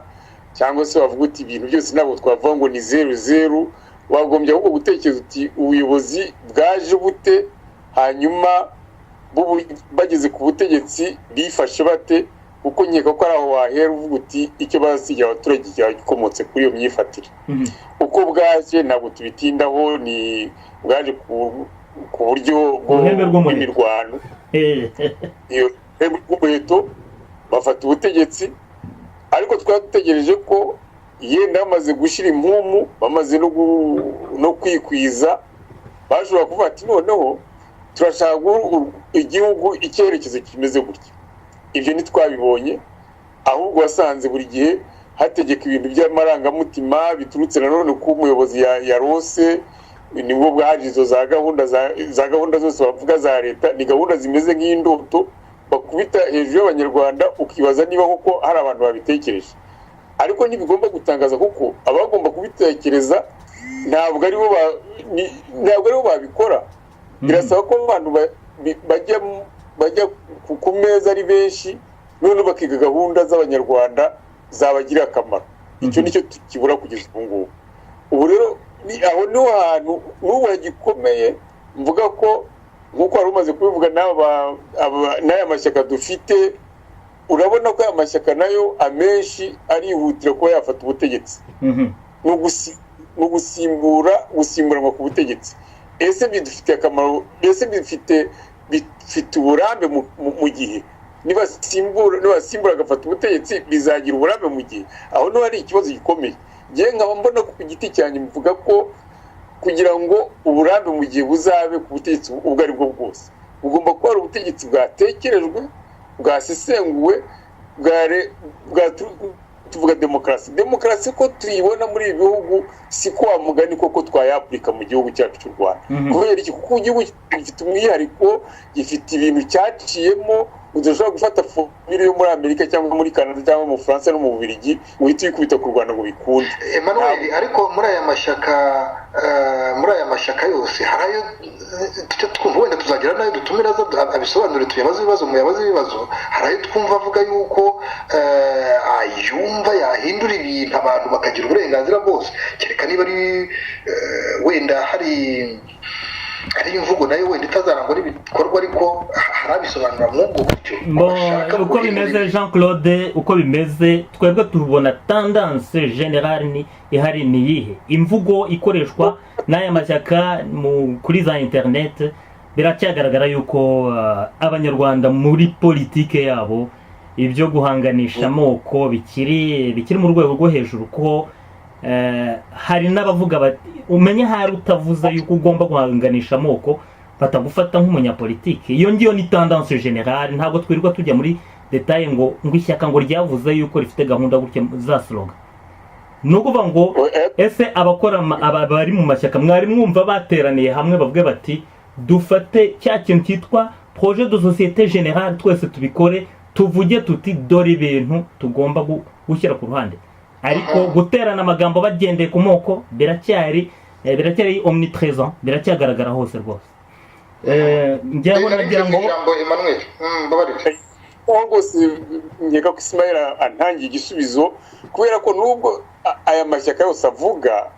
cyangwa se wavuga uti ibintu byose ntabwo twavuga ngo ni 0-0, wagombye ahubwo gutekereza uti ubuyobozi bwaje bute, hanyuma bageze ku butegetsi bifashe bate, kuko nkeka ko ari aho wahera uvuga uti icyo basigira abaturage cyaba gikomotse kuri iyo myifatire. Uko bwaje ntabwo tubitindaho, ni bwaje ku buryo bw'imirwano, iyo rw'umuheto bafata ubutegetsi, ariko twari dutegereje ko yenda bamaze gushyira impumu, bamaze no kwikwiza, bashobora kuvuga ati noneho turashaka igihugu icyerekezo kimeze gutya. Ibyo ntitwabibonye, ahubwo wasanze buri gihe hategeka ibintu by'amarangamutima biturutse nanone ko umuyobozi yarose, nibwo bwaje izo za gahunda zose bavuga za leta, ni gahunda zimeze nk'indoto bakubita hejuru y'abanyarwanda, ukibaza niba koko hari abantu babitekereje. Ariko ntibigomba gutangaza kuko abagomba kubitekereza ntabwo aribo babikora. Birasaba ko abantu bajya ku meza ari benshi, none bakiga gahunda z'abanyarwanda zabagirira akamaro. Icyo nicyo kibura kugeza ubu ngubu. Ubu rero aho niho hantu n'ubu hagikomeye, mvuga ko nk'uko wari umaze kubivuga n'aya mashyaka dufite, urabona ko aya mashyaka nayo amenshi arihutira kuba yafata ubutegetsi no gusimburanwa ku butegetsi. Ese bidufitiye akamaro? Ese bifite uburambe mu gihe nibasimbura agafata ubutegetsi bizagira uburambe mu gihe? Aho no hari ikibazo gikomeye. Ngiye nkaba mbona ku giti cyanjye mvuga ko kugira ngo uburambe mu gihe buzabe ku butegetsi ubwo ari bwo bwose bugomba kuba ari ubutegetsi bwatekerejwe, bwasesenguwe, tuvuga demokarasi ko tuyibona muri ibi bihugu si ko wamugani koko twayapurika mu gihugu cyacu cy'u Rwanda. Kubera iki? Kuko igihugu gifite umwihariko, gifite ibintu cyaciyemo udashobora gufata formule yo muri Amerika cyangwa muri Canada cyangwa mu Faransa no mu Bubiligi uhita uyikubita ku Rwanda ngo bikunde. Emmanuel, ariko muri aya mashyaka yose harayo twumva, wenda tuzagira nayo dutumira abisobanure, tuyabaze ibibazo, harayo twumva avuga yuko yumva yahindura ibintu abantu bakagira uburenganzira bwose, kereka niba ari wenda hari imvugo nayo wenda itazarangwa n'ibikorwa, ariko harabisobanura mw'ubwo buryo. Uko bimeze Jean Claude, uko bimeze twebwe tubona tendance generale ihari ni yihe? Imvugo ikoreshwa n'aya mashyaka kuri za internet biracyagaragara yuko abanyarwanda muri politike yabo ibyo guhanganisha amoko bikiri mu rwego rwo hejuru, ko hari n'abavuga bati umenye hari utavuze yuko ugomba guhanganisha amoko batagufata nk'umunyapolitike. Iyo ngiyo ni tendance generale, ntabwo twirirwa tujya muri detaye ngo ishyaka ngo ryavuze yuko rifite gahunda gutya za slogan. Ni ukuvuga ngo ese bari mu mashyaka mwari mwumva bateraniye hamwe bavuge bati dufate cya kintu cyitwa projet de société générale, twese tubikore, tuvuge tuti dore ibintu tugomba gushyira ku ruhande. Ariko guterana amagambo bagendeye ku moko biracyari omnipresent, biracyagaragara hose rwose. Njyewe nagira ngo Emmanuel mbabarire rwose nkeka ko Ismail antangiye igisubizo, kubera ko nubwo aya mashyaka yose avuga,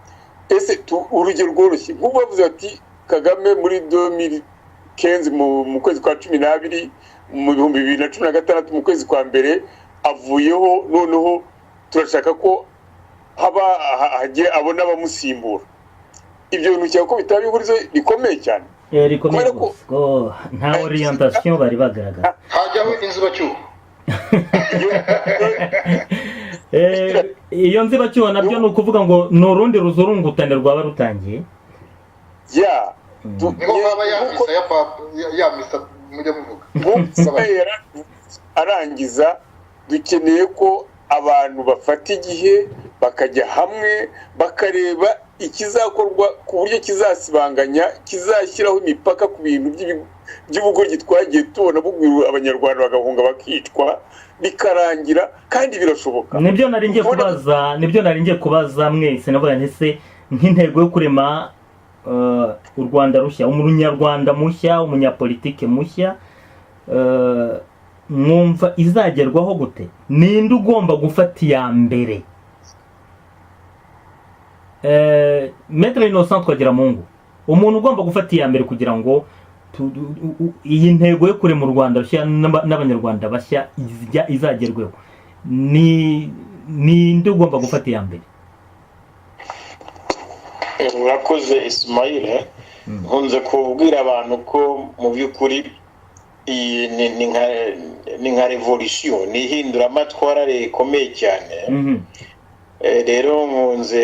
ese urugero rworoshye nk'ubu bavuze ati Kagame muri 2015 mu kwezi kwa 12 mu 2016 mu kwezi kwa mbere avuyeho, noneho turashaka ko abona abamusimbura. Ibyo bintu cyangwa ko bitaba ihurizo rikomeye cyane, rikomeye ko nta orientation bari bagaragara. Hajyaho inzibacyuho iyo nzibacyuho nabyo ni ukuvuga ngo ni urundi ruzurungutane rwaba rutangiye. Niho haba yamisa mujya muvuga arangiza. Dukeneye ko abantu bafata igihe bakajya hamwe bakareba ikizakorwa ku buryo kizasibanganya, kizashyiraho imipaka ku bintu by'ubugoryi twagiye tubona bugwira abanyarwanda bagahunga bakicwa bikarangira, kandi birashoboka. Nibyo nari ngiye kubaza mwese, navuga ntese nk'intego yo kurema u Rwanda rushya, umunyarwanda mushya, umunyapolitike mushya, mwumva izagerwaho gute? Ninde ugomba gufata iya mbere? Maître Innocent Twagiramungu, umuntu ugomba gufata iya mbere kugira ngo iyi ntego yo kurema u Rwanda rushya n'abanyarwanda bashya izagerweho, ninde ugomba gufata iya mbere? Urakoze Ismail. Nkunze kubwira abantu ko mu by'ukuri iyi ni nka revolution, ni ihinduramatwara rikomeye cyane. Rero nkunze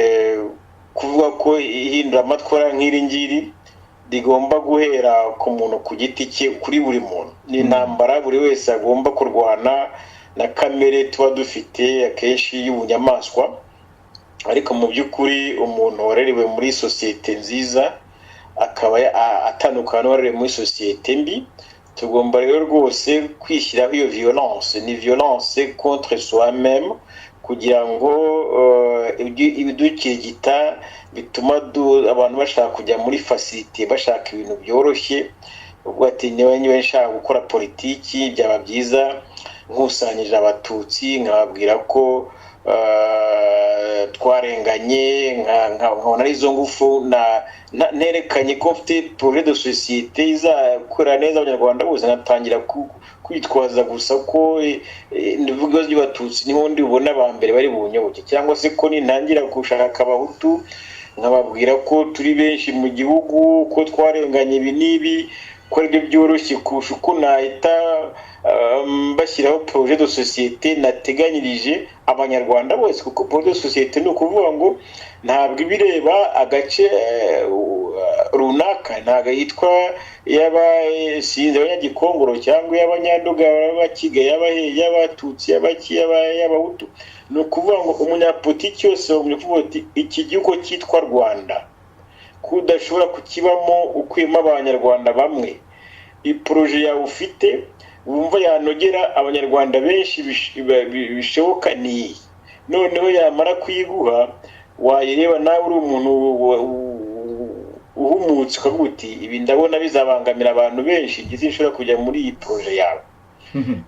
kuvuga ko ihinduramatwara nk'iri ngiri rigomba guhera ku muntu ku giti cye, kuri buri muntu. Ni intambara buri wese agomba kurwana na kamere tuba dufite akenshi y'ubunyamaswa, ariko mu by'ukuri umuntu warerewe muri sosiyete nziza akaba atandukana n'uwarerewe muri sosiyete mbi. Tugomba rero rwose kwishyiraho iyo violence, ni violence contre soi-même, kugira ngo ibidukirigita bituma abantu bashaka kujya muri facilité, bashaka ibintu byoroshye. Ubwo ati niba nshaka gukora politiki byaba byiza nkusanyije abatutsi nkababwira ko twarenganye nkabona ari izo ngufu nerekanye ko mfite projet de société izakorera neza abanyarwanda bose, natangira kwitwaza gusa ko ibibazo by'abatutsi niho ndi bubona aba mbere bari bunyoboke, cyangwa se ko nintangira gushaka abahutu nkababwira ko turi benshi mu gihugu, ko twarenganye ibi n'ibi, ko aribyo byoroshye kurusha uko nahita bashyiraho projet de société nateganyirije abanyarwanda bose, kuko projet de société ni ukuvuga ngo ntabwo ibireba agace runaka, ntabwo yitwa y'abasinzi abanyagikongoro cyangwa y'abanyanduga y'abakiga y'abatutsi y'abahutu. Ni ukuvuga ngo umunyapolitiki yose bavuga ati iki gihugu cyitwa Rwanda ko udashobora kukibamo ukuyemo abanyarwanda bamwe, iporoje yawe ufite wumva yanogera abanyarwanda benshi bishoboka ni noneho yamara kuyiguha wayireba nawe uri umuntu uhumutse ukavuga uti ibi ndabona bizabangamira abantu benshi ngize nshobora kujya muri iyi poroje yawe.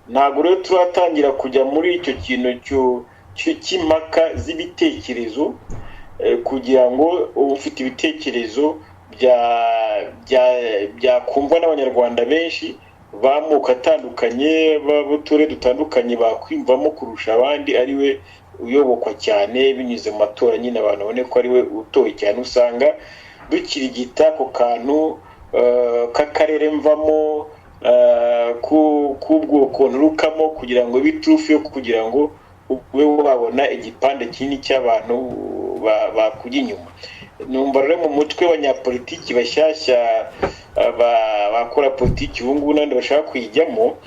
Ntabwo rero turatangira kujya muri icyo kintu cy'impaka z'ibitekerezo kugira ngo ufite ibitekerezo byakumvwa n'abanyarwanda benshi b'amoko atandukanye b'uturere dutandukanye bakwimvamo kurusha abandi, ariwe uyobokwa cyane binyuze mu matora, nyine abantu babone ko ariwe utowe cyane. Usanga dukirigita ako kantu k'akarere mvamo k'ubwoko nturukamo kugira ngo biturufe kugira ngo ube wabona igipande kinini cy'abantu bakujya inyuma. Numva rero mu mutwe w'abanyapolitiki bashyashya bakora politiki ubu ngubu n'abandi bashaka kuyijyamo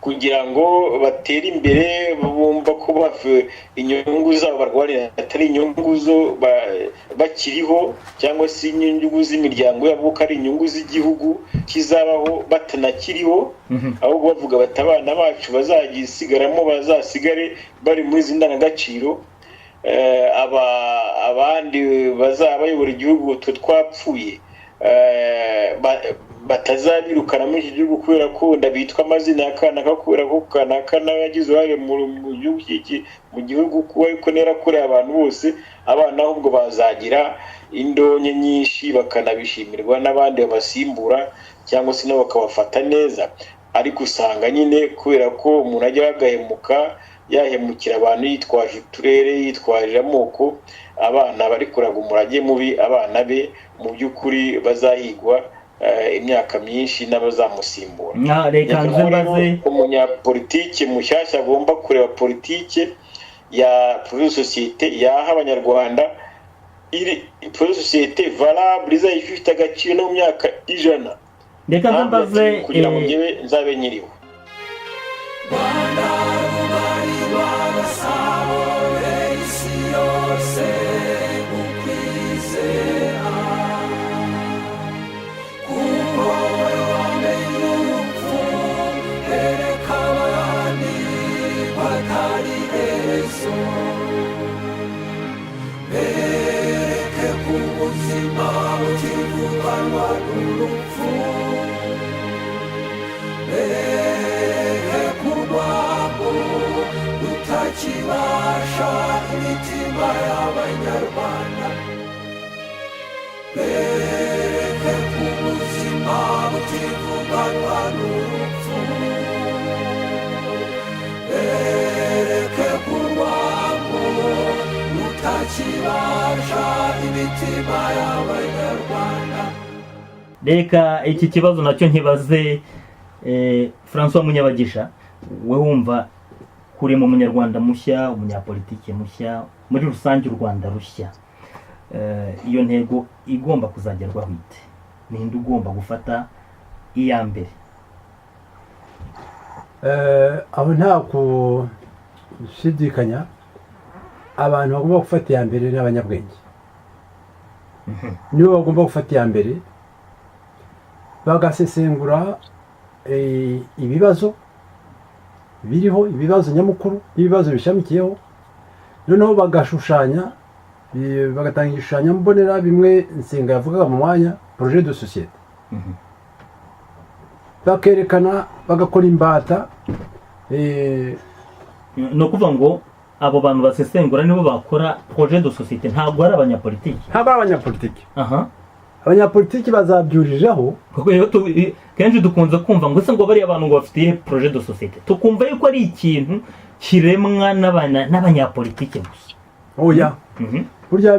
kugira ngo batere imbere, bumva ko inyungu zabo barwanira atari inyungu zo bakiriho cyangwa se inyungu z'imiryango yabo, ko ari inyungu z'igihugu kizabaho batanakiriho, ahubwo bavuga bati abana bacu bazagisigaramo bazasigare bari muri izi ndangagaciro, abandi bazaba bayobora igihugu twapfuye batazabirukana muri iki gihugu kubera ko ndabitwa amazina y'akanaka, kubera ko kanaka nawe yagize uruhare mu gihugu kuba ariko nerakoreye abantu bose. Abana ahubwo bazagira indonke nyinshi bakanabishimirwa n'abandi babasimbura cyangwa se nabo bakabafata neza, ariko usanga nyine kubera ko umuntu ajya yagahemuka yahemukira abantu yitwaje uturere yitwaje amoko, abana bari kuraga umurage mubi abana be mu by'ukuri bazahigwa imyaka myinshi n'abazamusimbura. Reka nze umunyapolitike mushyashya agomba kureba politike ya projet société yaha abanyarwanda projet société valable izayifite agaciro no mu myaka 100. reka nze mbaze kugira ngo ngewe nzabe nyiriho. Kibasha imitima y'abanyarwanda, bereke ku buzima butivuganwa n'urupfu, bereke ku rwango rutakibasha imitima y'abanyarwanda. reka iki kibazo nacyo nkibaze François Munyabagisha, we wumva kuri mu munyarwanda mushya, umunyapolitike mushya, muri rusange u Rwanda rushya, iyo ntego igomba kuzagerwaho ite? Ninde ugomba gufata iya mbere? aho nta gushidikanya abantu bagomba gufata iya mbere n'abanyabwenge, nibo bagomba gufata iya mbere bagasesengura ibibazo biriho, ibibazo nyamukuru n'ibibazo bishamikiyeho, noneho bagashushanya bagatanga igishushanyo mbonera, bimwe Nsenga yavugaga mu mwanya projet de société, bakerekana bagakora imbata. Ni ukuvuga ngo abo bantu basesengura nibo bakora projet de société, ntabwo ari abanyapolitiki. ntabwo ari abanyapolitiki. Aha. abanyapolitiki bazabyuriraho kuko iyo kenshi dukunze kumva ngo se ngo bari abantu ngo bafitiye projet de société, tukumva yuko ari ikintu kiremwa n'abanyapolitiki gusa. oya burya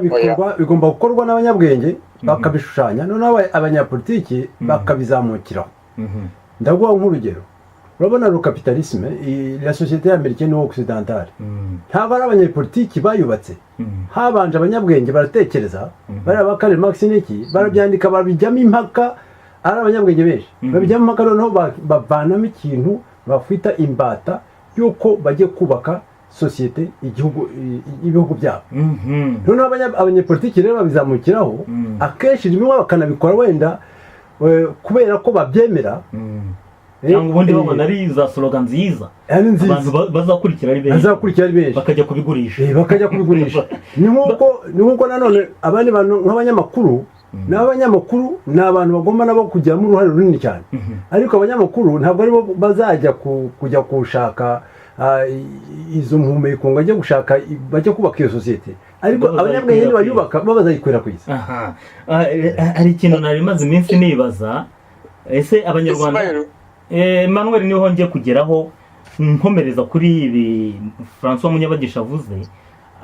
bigomba gukorwa n'abanyabwenge bakabishushanya, noneho abanyapolitiki bakabizamukiraho. ndaguha nk'urugero, urabona le capitalisme, la société américaine ou occidentale, ntabwo ari abanyapolitiki bayubatse, habanje abanyabwenge baratekereza, baraba Karl Marx n'iki, barabyandika babijyamo impaka, ari abanyabwenge benshi babijyamo impaka, noneho bavanamo ikintu bafita imbata yuko bagiye kubaka société ibihugu byabo. noneho abanyapolitiki rero babizamukiraho, akenshi rimwe bakanabikora wenda kubera ko babyemera, cyangwa ubundi babona ari za slogan nziza, abantu bazakurikira ari benshi bakajya kubigurisha. ni nk'uko nanone abandi bantu nk'abanyamakuru ni abantu bagomba nabo kugiramo uruhare runini cyane, ariko abanyamakuru ntabwo aribo bazajya kujya gushaka izo mpumeko ngo bajye kubaka iyo sosiyete, ariko abanyabwenge bayubaka bo bazayikwirakwiza. hari ikintu nari maze iminsi nibaza, ese abanyarwanda Emmanuel niho hongeye kugeraho nkomereza kuri ibi François Munyabagisha avuze,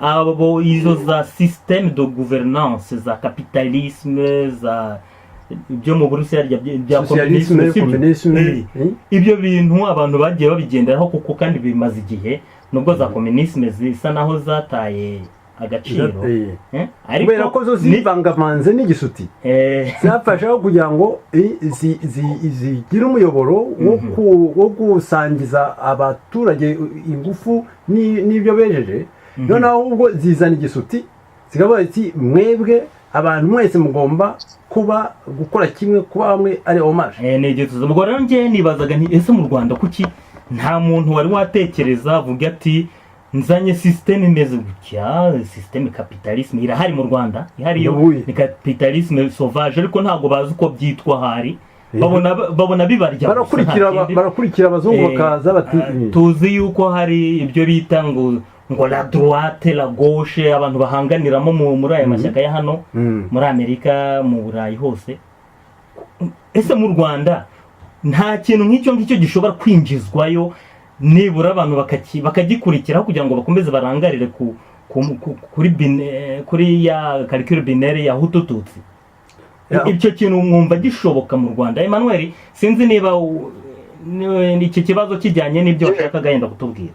abo izo za système de gouvernance za capitalisme za ibyo mu Burusiya bya communisme, ibyo bintu abantu bagiye babigenderaho kuko kandi bimaze igihe, nubwo za communisme zisa naho zataye agaciro, ariko kubera ko zo zivangavanze n'igisuti zafashaho kugira ngo zigire umuyoboro wo gusangiza abaturage ingufu n'ibyo bejeje, noneho ubwo zizana igisuti zikavuga ati mwebwe abantu mwese mugomba gukora kimwe, kuba bamwe ari hommage. ni igituzi. Ubwo rero njye nibazaga nti ese mu Rwanda kuki nta muntu wari watekereza avuga ati nzanye systeme imeze gutya, systeme capitalisme irahari mu Rwanda, ihari yo ni capitalisme sauvage, ariko ntabwo bazi uko byitwa hari, babona bibarya, barakurikira abazungu bakaza bati tuzi yuko hari ibyo bita ngo la droite la gauche, abantu bahanganiramo muri aya mashyaka ya hano muri Amerika, mu Burayi hose. ese mu Rwanda nta kintu nk'icyo gishobora kwinjizwayo, nibura abantu bakagikurikiraho kugira ngo bakomeze barangarire kuri ya calcul binaire ya Hutu Tutsi? Icyo kintu mwumva gishoboka mu Rwanda? Emmanuel, sinzi niba iki kibazo kijyanye n'ibyo washakaga yenda kutubwira.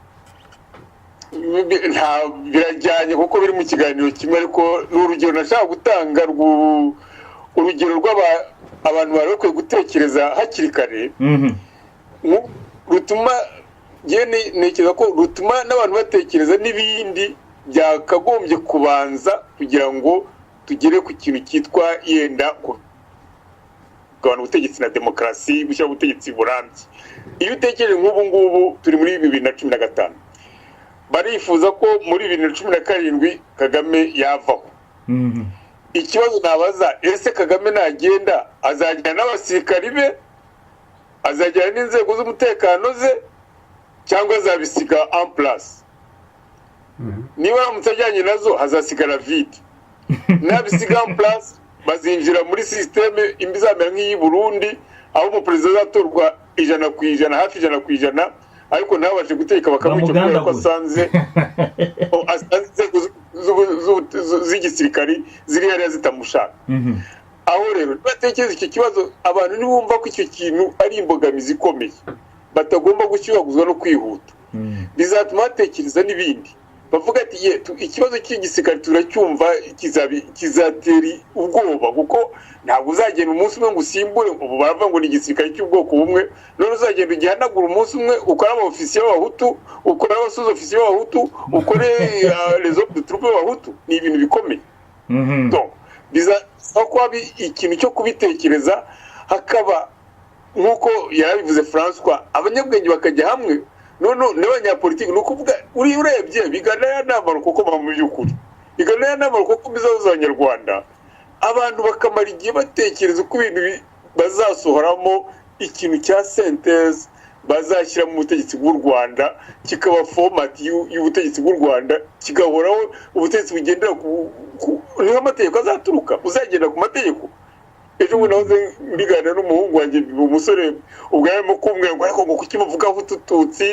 Birajyanye kuko biri mu kiganiro kimwe, ariko n'urugero nashaka gutanga urugero rw'abantu bari bakwiye gutekereza hakiri kare, rutuma ntekereza ko rutuma n'abantu batekereza n'ibindi byakagombye kubanza kugira ngo tugere ku kintu cyitwa yenda kugabana ubutegetsi na demokarasi, gushyira ubutegetsi burambye. Iyo utekereje nk'ubu ngubu turi muri 2015, barifuza ko muri 2017 Kagame yavaho. Ikibazo nabaza, ese Kagame nagenda azajyana n'abasirikari be, azajyana n'inzego z'umutekano ze, cyangwa azabisiga en place? Niba aramutse ajyanye nazo hazasigara vide, nabisiga en place bazinjira muri systeme imbizamera nk'iyi Burundi, aho umuperezida azatorwa 100%, hafi 100%, ariko ntabashe guteka bakamwica kubera ko asanze z'igisirikari ziri hariya zitamushaka. aho rero batekereza iki kibazo, abantu nibumva ko icyo kintu ari imbogamizi ikomeye, batagomba gushyiraguzwa no kwihuta, bizatuma batekereza n'ibindi. Bavuga ati ikibazo cy'igisirikare turacyumva kizatera ubwoba, kuko ntabwo uzagenda umunsi umwe ngo usimbure, ubu baravuga ngo ni igisirikare cy'ubwoko bumwe, none uzagenda ugihanagura umunsi umwe ukora abofisiye b'abahutu, ukora abasoza ofisiye b'abahutu, ukore les hommes de troupe b'abahutu. Ni ibintu bikomeye. Donc bizasaba ko ikintu cyo kubitekereza, hakaba nk'uko yarabivuze François, abanyabwenge bakajya hamwe, none n'abanyapolitiki, nuko uvuga urebye bigana ya nama kuko mu by'ukuri bigana ya nama kuko bizaza Abanyarwanda, abantu bakamara igihe batekereza uko ibintu bazasohoramo ikintu cya synthèse bazashyira mu butegetsi bw'u Rwanda kikaba format y'ubutegetsi bw'u Rwanda kigahoraho ubutegetsi bugendera niho amategeko azaturuka uzagenda ku mategeko. Ejo bundi nahoze mbiganira n'umuhungu wanjye umusore ubwo yarimo kumbwira ngo ariko ngo kuki bavugaho utututsi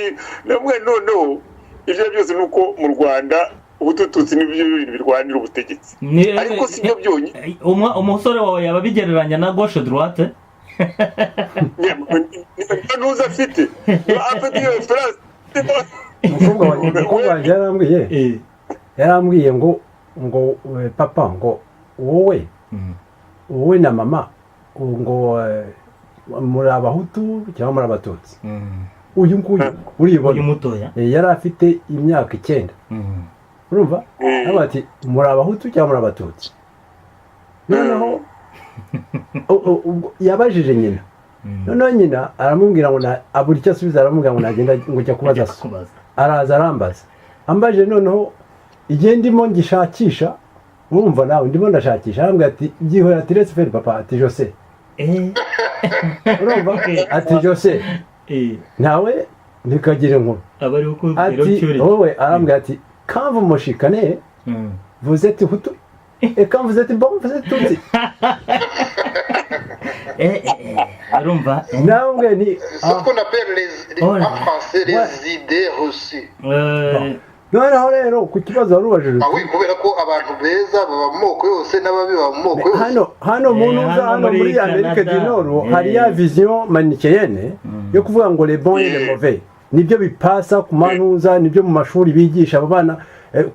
namwe noneho ibyo byose nuko mu Rwanda ubututsi n'ibyo birwanira ubutegetsi ariko si byo byonyine. Umusore wawe yaba bigereranya na gauche droite ntuza afite iyo esperance. umukobwa wanjye yarambwiye ngo papa ngo wowe na mama ngo muri abahutu cyangwa muri abatutsi. Uyu nguyu uribona mutoya yari afite imyaka 9. Urumva ati muri abahutu cyangwa muri abatutsi. Noneho yabajije nyina, noneho nyina aramubwira ngo abura icyo asubiza, aramubwira ngo nagenda ngo jya kubaza so. Araza arambaza ambaje, noneho igihe ndimo ngishakisha, urumva nawe ndimo ndashakisha, arambwira ati byihora ati let's faire papa ati Jose urumva ati Jose nawe ntikagire inkuru ati wowe, arambwira ati quand vous me chicanez vous êtes hutu et quand vous êtes bon vous êtes tutsi. Arumva nawe ni ce qu'on appelle en français les idées reçues. Noneho rero ku kibazo warubajije kubera ko abantu beza baba mu moko yose n'ababi baba mu moko yose. Hano hano muri Amerika du Nord hari ya vision manichéenne yo kuvuga ngo les bons et les mauvais, nibyo bipasa ku manuza, nibyo mu mashuri bigisha abana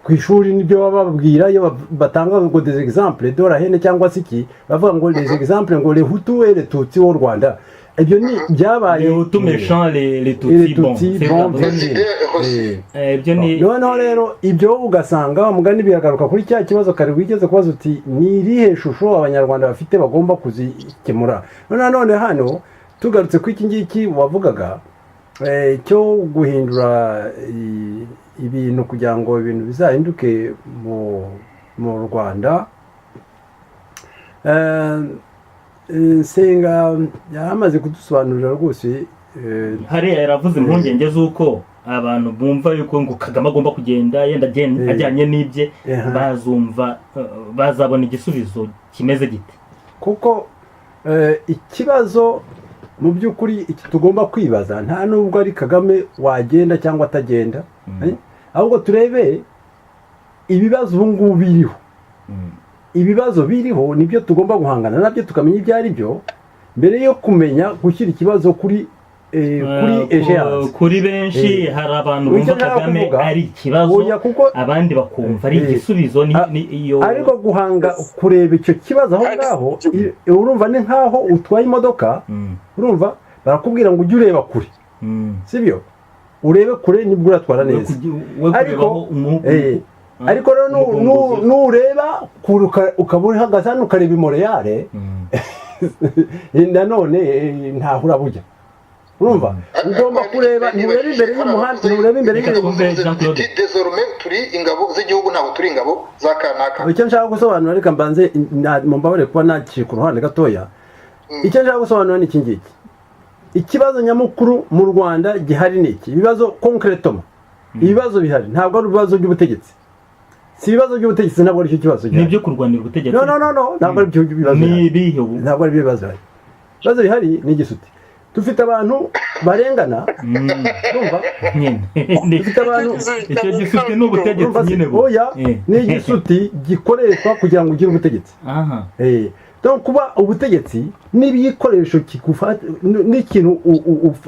ku ishuri, nibyo bababwira iyo batanga ngo des exemples de la haine cyangwa siki, bavuga ngo les exemples ngo les Hutu et les Tutsi au Rwanda. Ibyo ni byabaye les Hutu méchants, les Tutsi bons. Ibyo ni noneho rero ibyo ugasanga umugani biragaruka kuri cya kibazo kare wigeze kubaza uti ni irihe shusho abanyarwanda bafite bagomba kuzikemura. None hano tugarutse ku iki ngiki wavugaga cyo guhindura ibintu kugira ngo ibintu bizahinduke mu Rwanda. Senga yamaze kudusobanurira rwose, hariya yaravuze impungenge z'uko abantu bumva yuko ngo Kagame agomba kugenda yenda ajyanye n'ibye bazabona igisubizo kimeze gite. Kuko ikibazo mu by'ukuri iki tugomba kwibaza nta nubwo ari Kagame wagenda cyangwa atagenda, ahubwo turebe ibibazo ubu ngubu biriho. Ibibazo biriho nibyo tugomba guhangana nabyo, tukamenya ibyo ari byo mbere yo kumenya gushyira ikibazo kuri ejeance. Kuri benshi hari abantu bumva Kagame ari ikibazo, abandi bakumva ari igisubizo. Ariko guhanga kureba icyo kibazo aho ngaho, urumva ni nkaho utwaye imodoka, urumva barakubwira ngo ujye ureba kure, sibyo? Urebe kure nibwo uratwara neza. Ariko rero nureba ukaba uri hagati hano ukareba imoreyare nanone ntaho urabujya. Urumva ugomba kureba, ntureba imbere y'umuhanda, ntureba imbere y'ingabo. Désormais turi ingabo z'igihugu, ntabwo turi ingabo za kanaka. Icyo nshaka gusobanura, reka mbanze mumbabare kuba naciye ku ruhande gatoya. Icyo nshaka gusobanura ni iki ngiki. Ikibazo nyamukuru mu Rwanda gihari ni iki? Ibibazo concretement, ibibazo bihari ntabwo ari ibibazo by'ubutegetsi. Si ibibazo by'ubutegetsi, ntabwo ari cyo kibazo gihari. Nibyo kurwanira ubutegetsi. No, ntabwo ari byo bibazo. Ntabwo ari bibazo bihari. Ibibazo bihari ni igisuti. Dufite abantu barengana, urumva? Dufite abantu icyo gisuti n'ubutegetsi nyine bo. Oya, ni igisuti gikoreshwa kugira ngo ugire ubutegetsi. Donc kuba ubutegetsi n'ibikoresho kigufata n'ikintu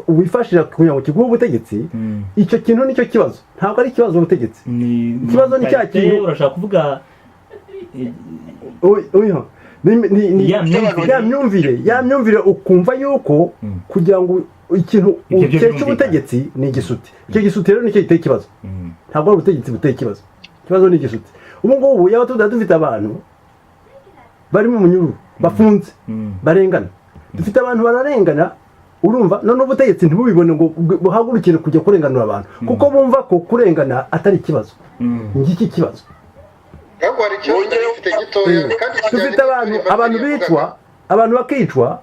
wifashira kugira ngo kiguhe ubutegetsi, icyo kintu nicyo kibazo. Ntabwo ari ikibazo ubutegetsi. Ikibazo ni cya kintu urashaka kuvuga ya myumvire ukumva yuko kugira ngo ikintu ukesha ubutegetsi ni igisuti. Icyo gisuti rero nicyo giteye ikibazo. Ntabwo ari ubutegetsi buteye ikibazo. Ikibazo ni igisuti. Ubu ngubu yaba dufite abantu bari mu munyururu bafunze barengana, dufite abantu bararengana, urumva? None ubutegetsi ntibubibone ngo buhagurukire kujya kurenganura abantu, kuko bumva ko kurengana atari ikibazo. Ngiki kibazo. Dufite abantu bicwa, abantu bakicwa,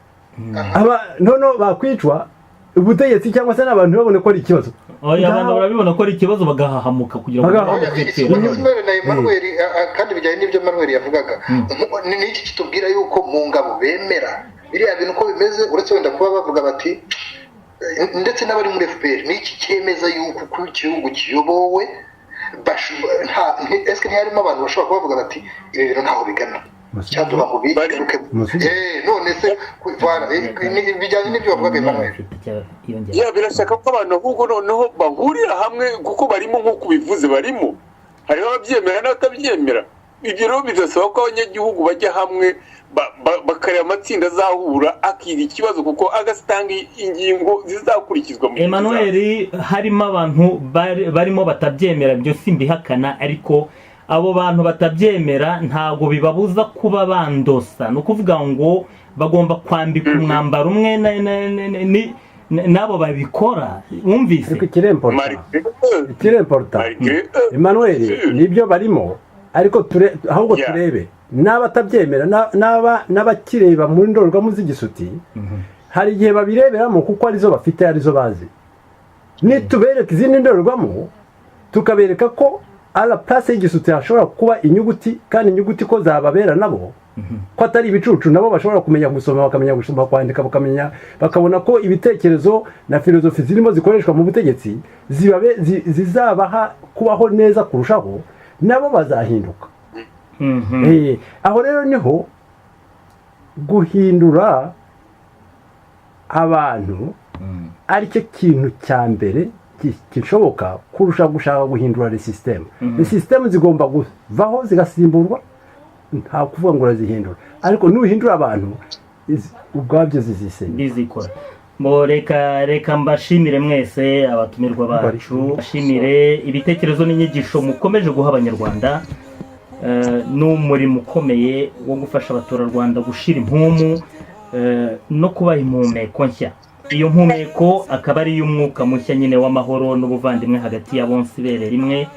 noneho bakwicwa ubutegetsi cyangwa se n'abantu babone ko ari ikibazo. Abantu barabibona ko ari ikibazo bagahahamuka kugira ngo Ismail na Emmanuel kandi bijyanye n'ibyo Emmanuel yavugaga ni iki kitubwira yuko mu ngabo bemera biriya bintu uko bimeze uretse wenda kuba bavuga bati ndetse n'abari muri FPR ni iki cyemeza yuko ku gihugu kiyobowe eske ntiyarimo abantu bashobora kuba bavuga bati ibi bintu ntaho bigana cyaduha mu bigaruke none se bijyanye n'ibyo bavugaga Emmanuel birashaka ko abantu ahubwo noneho bahurira hamwe kuko barimo nk'uko bivuze barimo hariho ababyemera n'abatabyemera. Ibyo rero bidasaba ko abanyagihugu bajya hamwe bakareba amatsinda azahura akiga ikibazo kuko agasitanga ingingo zizakurikizwa mu Emmanuel harimo abantu barimo batabyemera byo simbihakana ariko abo bantu batabyemera ntago bibabuza kuba bandosa no kuvuga ngo bagomba kwambika umwambaro umwe nabo babikora wumvise kiremporta Emmanuel nibyo barimo ariko ahubwo turebe n'abatabyemera n'abakireba mu ndorerwamo z'igisuti hari igihe babireberamo kuko arizo bafite arizo bazi nitubereka izindi ndorerwamo tukabereka ko ala place y'igisuti hashobora kuba inyuguti kandi inyuguti ko zababera nabo ko atari ibicucu nabo bashobora kumenya gusoma bakamenya gusoma kwandika bakamenya bakabona ko ibitekerezo na filozofi zirimo zikoreshwa mu butegetsi zizabaha kubaho neza kurushaho nabo bazahinduka. Aho rero niho guhindura abantu ari cyo kintu cya mbere kishoboka kurusha gushaka guhindura le system zigomba kuvaho zigasimburwa nta kuvuga ngo urazihindura ariko nuhindura abantu ubwabyo zizikora. Reka mbashimire mwese abatumirwa bacu bashimire ibitekerezo n'inyigisho mukomeje guha abanyarwanda n'umurimo ukomeye wo gufasha abaturarwanda gushira impumu no kubaha impumeko nshya. Iyo mpumeko akaba ari y'umwuka mushya nyine w'amahoro n'ubuvandimwe hagati ya bonse ibere rimwe.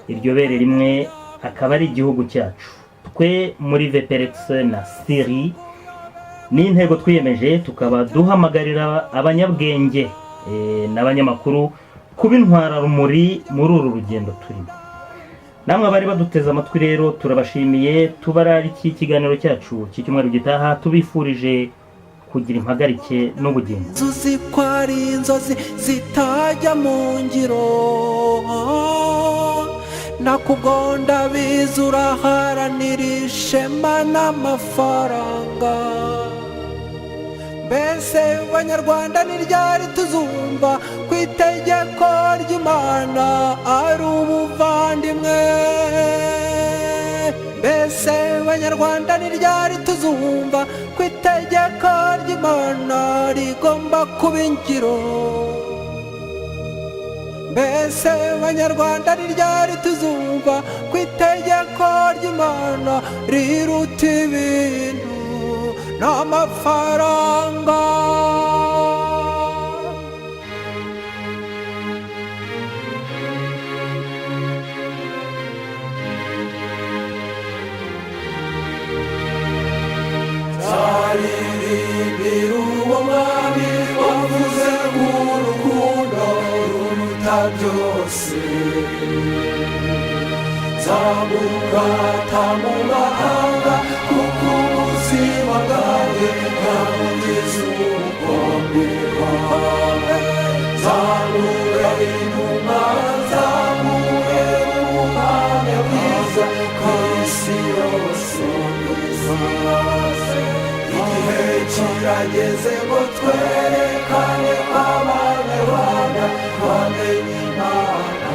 Iryo bere rimwe akaba ari igihugu cyacu. Twe muri VPRX na Syrie ni intego twiyemeje tukaba duhamagarira abanyabwenge n'abanyamakuru kuba intwara rumuri muri uru rugendo turimo. Namwe bari baduteze amatwi rero turabashimiye tubarari iki kiganiro cyacu cy'icyumweru gitaha tubifurije kugira impagarike n'ubugingo. Zuzi kwari inzozi zitajya mu ngiro nakugonda bizura haranira ishema n'amafaranga. Mbese banyarwanda ni ryari tuzumva ku itegeko ry'Imana ari ubuvandimwe? Mbese banyarwanda ni ryari tuzumva ku itegeko ry'Imana rigomba kuba ingiro? Mbese banyarwanda ni ryari tuzumva ku itegeko ry'Imana riruta ibintu n'amafaranga? Zaririmbira uwo mwami wavuze urukundo ruruta byose. Zamurata mu mahanga kuko ubuzima bwawe bwamugeze ubukombe bwawe. Zamure inuma zamure ubuhamya bwiza ku isi yose. Igihe kirageze ngo twerekane abanyarwanda bamenye Imana.